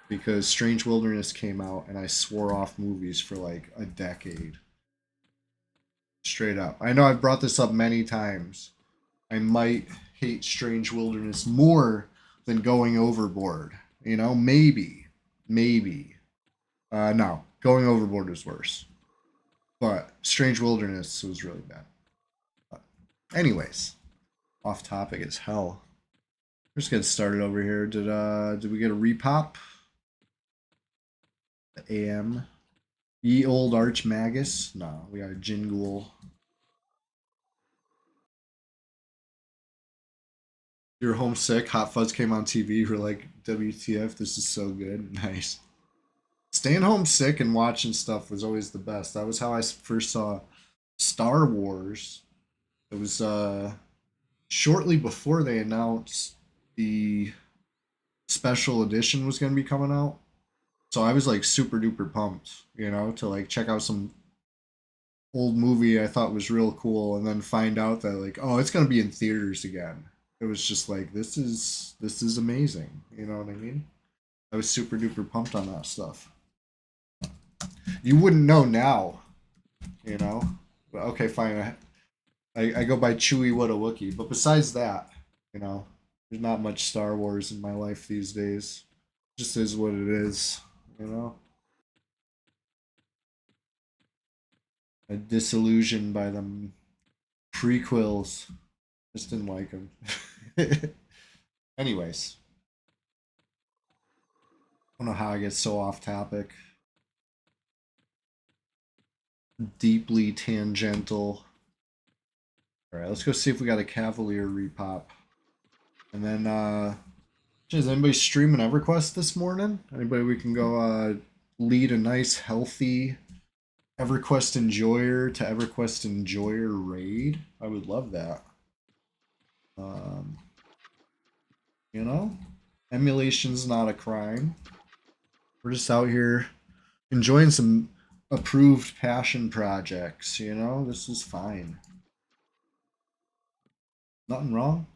Because Strange Wilderness came out and I swore off movies for like a decade. Straight up. I know I've brought this up many times. I might hate Strange Wilderness more than Going Overboard. You know, maybe. Maybe. No, Going Overboard is worse. But Strange Wilderness was really bad. But anyways, off topic as hell. We're just getting started over here. Did we get a repop? The AM. Ye old arch magus? No, we got a Jingul. You're homesick. Hot Fuzz came on TV. You're like, WTF? This is so good. Nice. Staying homesick and watching stuff was always the best. That was how I first saw Star Wars. It was shortly before they announced the special edition was going to be coming out. So I was like super duper pumped, you know, to like check out some old movie I thought was real cool and then find out that like, oh, it's going to be in theaters again. It was just like this is amazing, you know what I mean? I was super duper pumped on that stuff. You wouldn't know now, you know. But okay, fine. I go by Chewie What a Wookie. But besides that, you know, there's not much Star Wars in my life these days. Just is what it is, you know. I'm disillusioned by them prequels. Just didn't like them. Anyways, I don't know how I get so off topic. Deeply tangential. All right, let's go see if we got a Cavalier repop. And then, is anybody streaming EverQuest this morning? Anybody we can go lead a nice, healthy EverQuest enjoyer to EverQuest enjoyer raid? I would love that. Um, you know, emulation's not a crime. We're just out here enjoying some approved passion projects. You know, this is fine. Nothing wrong.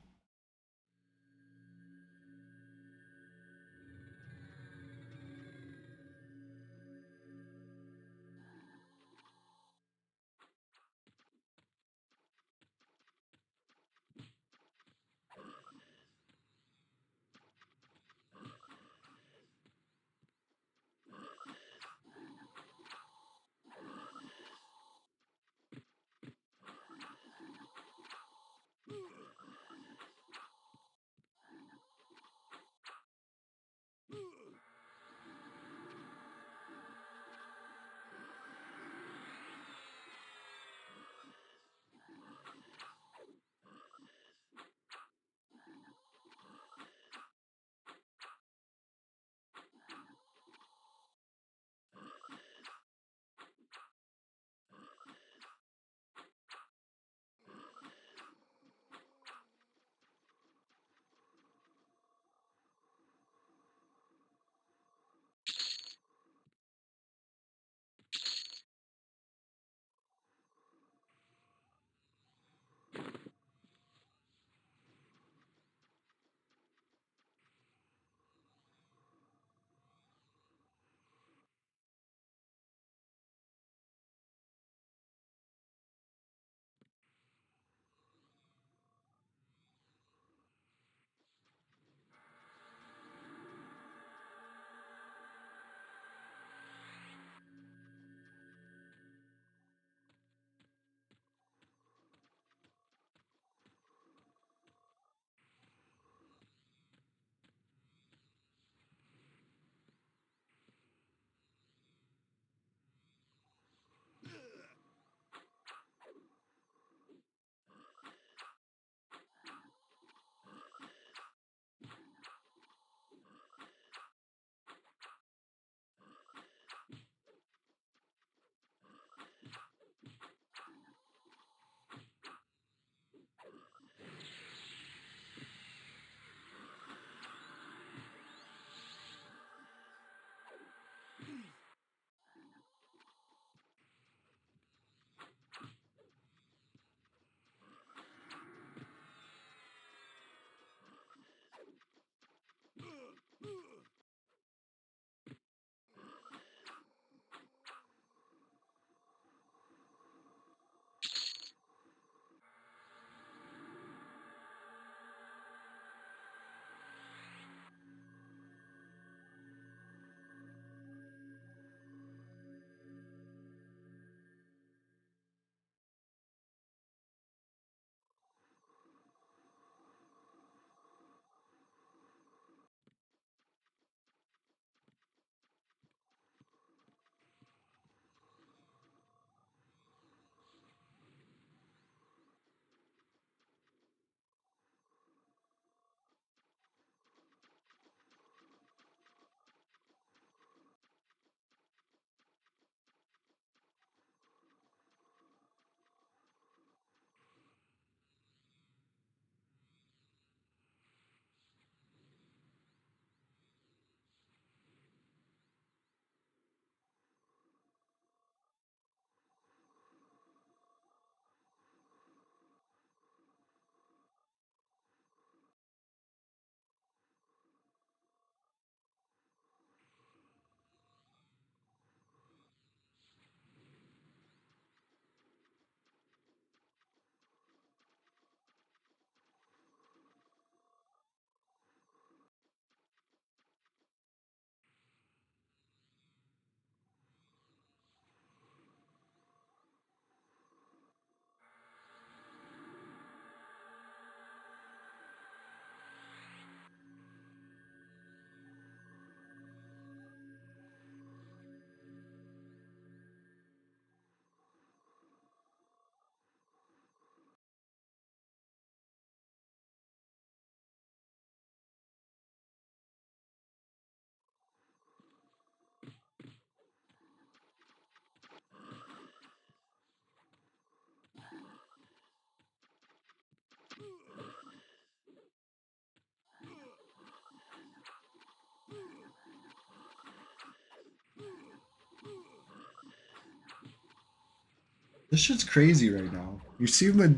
This shit's crazy right now. You see the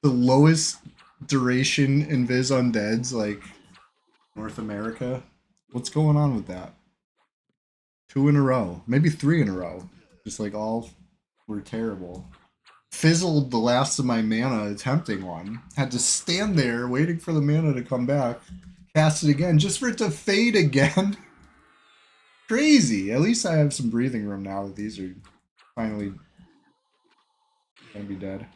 lowest duration invis undeads like North America. What's going on with that? 2 in a row, maybe 3 in a row. Just like all were terrible. Fizzled the last of my mana attempting one. Had to stand there waiting for the mana to come back. Cast it again just for it to fade again. Crazy. At least I have some breathing room now that these are finally gonna be dead.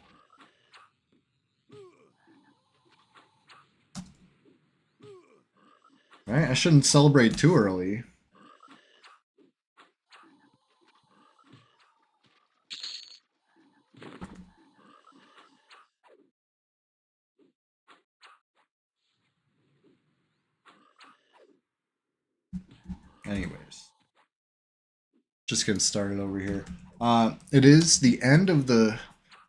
Right? I shouldn't celebrate too early. Anyways, just getting started over here. It is the end of the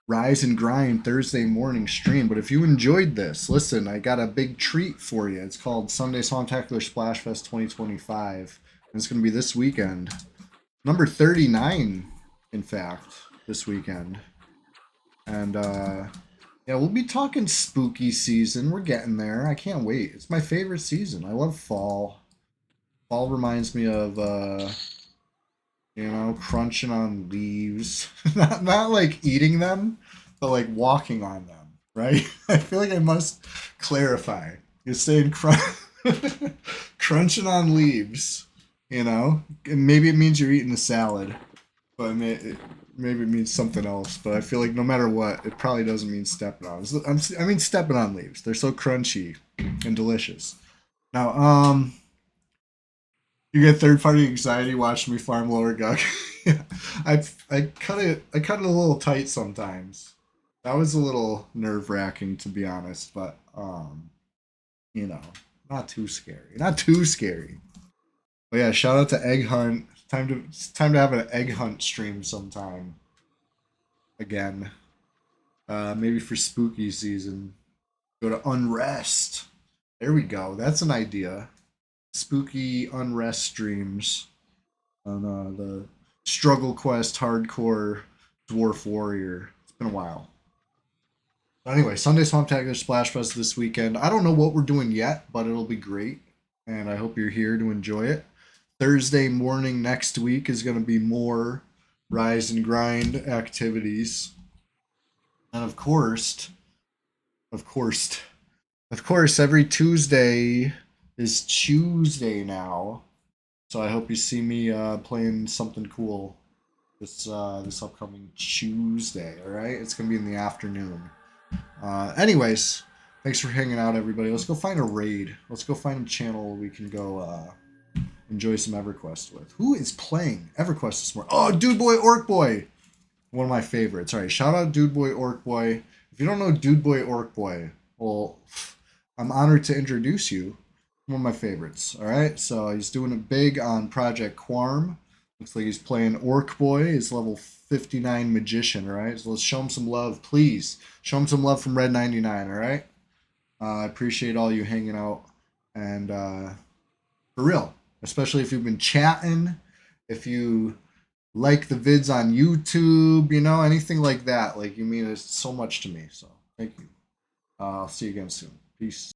Rise and Grind Thursday morning stream, but if you enjoyed this, listen, I got a big treat for you. It's called Sunday Songtacular Splash Fest 2025, and it's going to be this weekend. Number 39, in fact, this weekend. And yeah, we'll be talking spooky season. We're getting there. I can't wait. It's my favorite season. I love fall. Fall reminds me of crunching on leaves. not like eating them, but like walking on them, right? I feel like I must clarify. You're saying crunching on leaves, and maybe it means you're eating a salad, but maybe it means something else. But I feel like no matter what, it probably doesn't mean stepping on. I mean stepping on leaves. They're so crunchy and delicious. Now, you get third party anxiety watching me farm lower gug. Yeah, I cut it. I cut it a little tight sometimes. That was a little nerve wracking to be honest, but you know, not too scary. Not too scary. But yeah, shout out to Egg Hunt. It's time to have an Egg Hunt stream sometime again. Maybe for spooky season. Go to Unrest. There we go. That's an idea. Spooky Unrest streams on the Struggle Quest Hardcore Dwarf Warrior. It's been a while. But anyway, Sunday Swamp Tagger Splash Fest this weekend. I don't know what we're doing yet, but it'll be great. And I hope you're here to enjoy it. Thursday morning next week is going to be more Rise and Grind activities. And of course, every Tuesday is Tuesday now. So I hope you see me playing something cool this upcoming Tuesday. All right, it's gonna be in the afternoon. Anyways, thanks for hanging out, everybody. Let's go find a raid. Let's go find a channel we can go enjoy some EverQuest with. Who is playing EverQuest this morning? Oh, Dude Boy Orc Boy, one of my favorites. All right, shout out Dude Boy Orc Boy. If you don't know Dude Boy Orc Boy, well, I'm honored to introduce you. One of my favorites. All right, so he's doing it big on Project Quarm. Looks like he's playing Orc Boy. He's level 59 magician. All right, so let's show him some love, please. Show him some love from Red 99. All right. I appreciate all you hanging out, and for real, especially if you've been chatting, if you like the vids on YouTube, anything like that. Like, you mean it so much to me. So thank you. I'll see you again soon. Peace.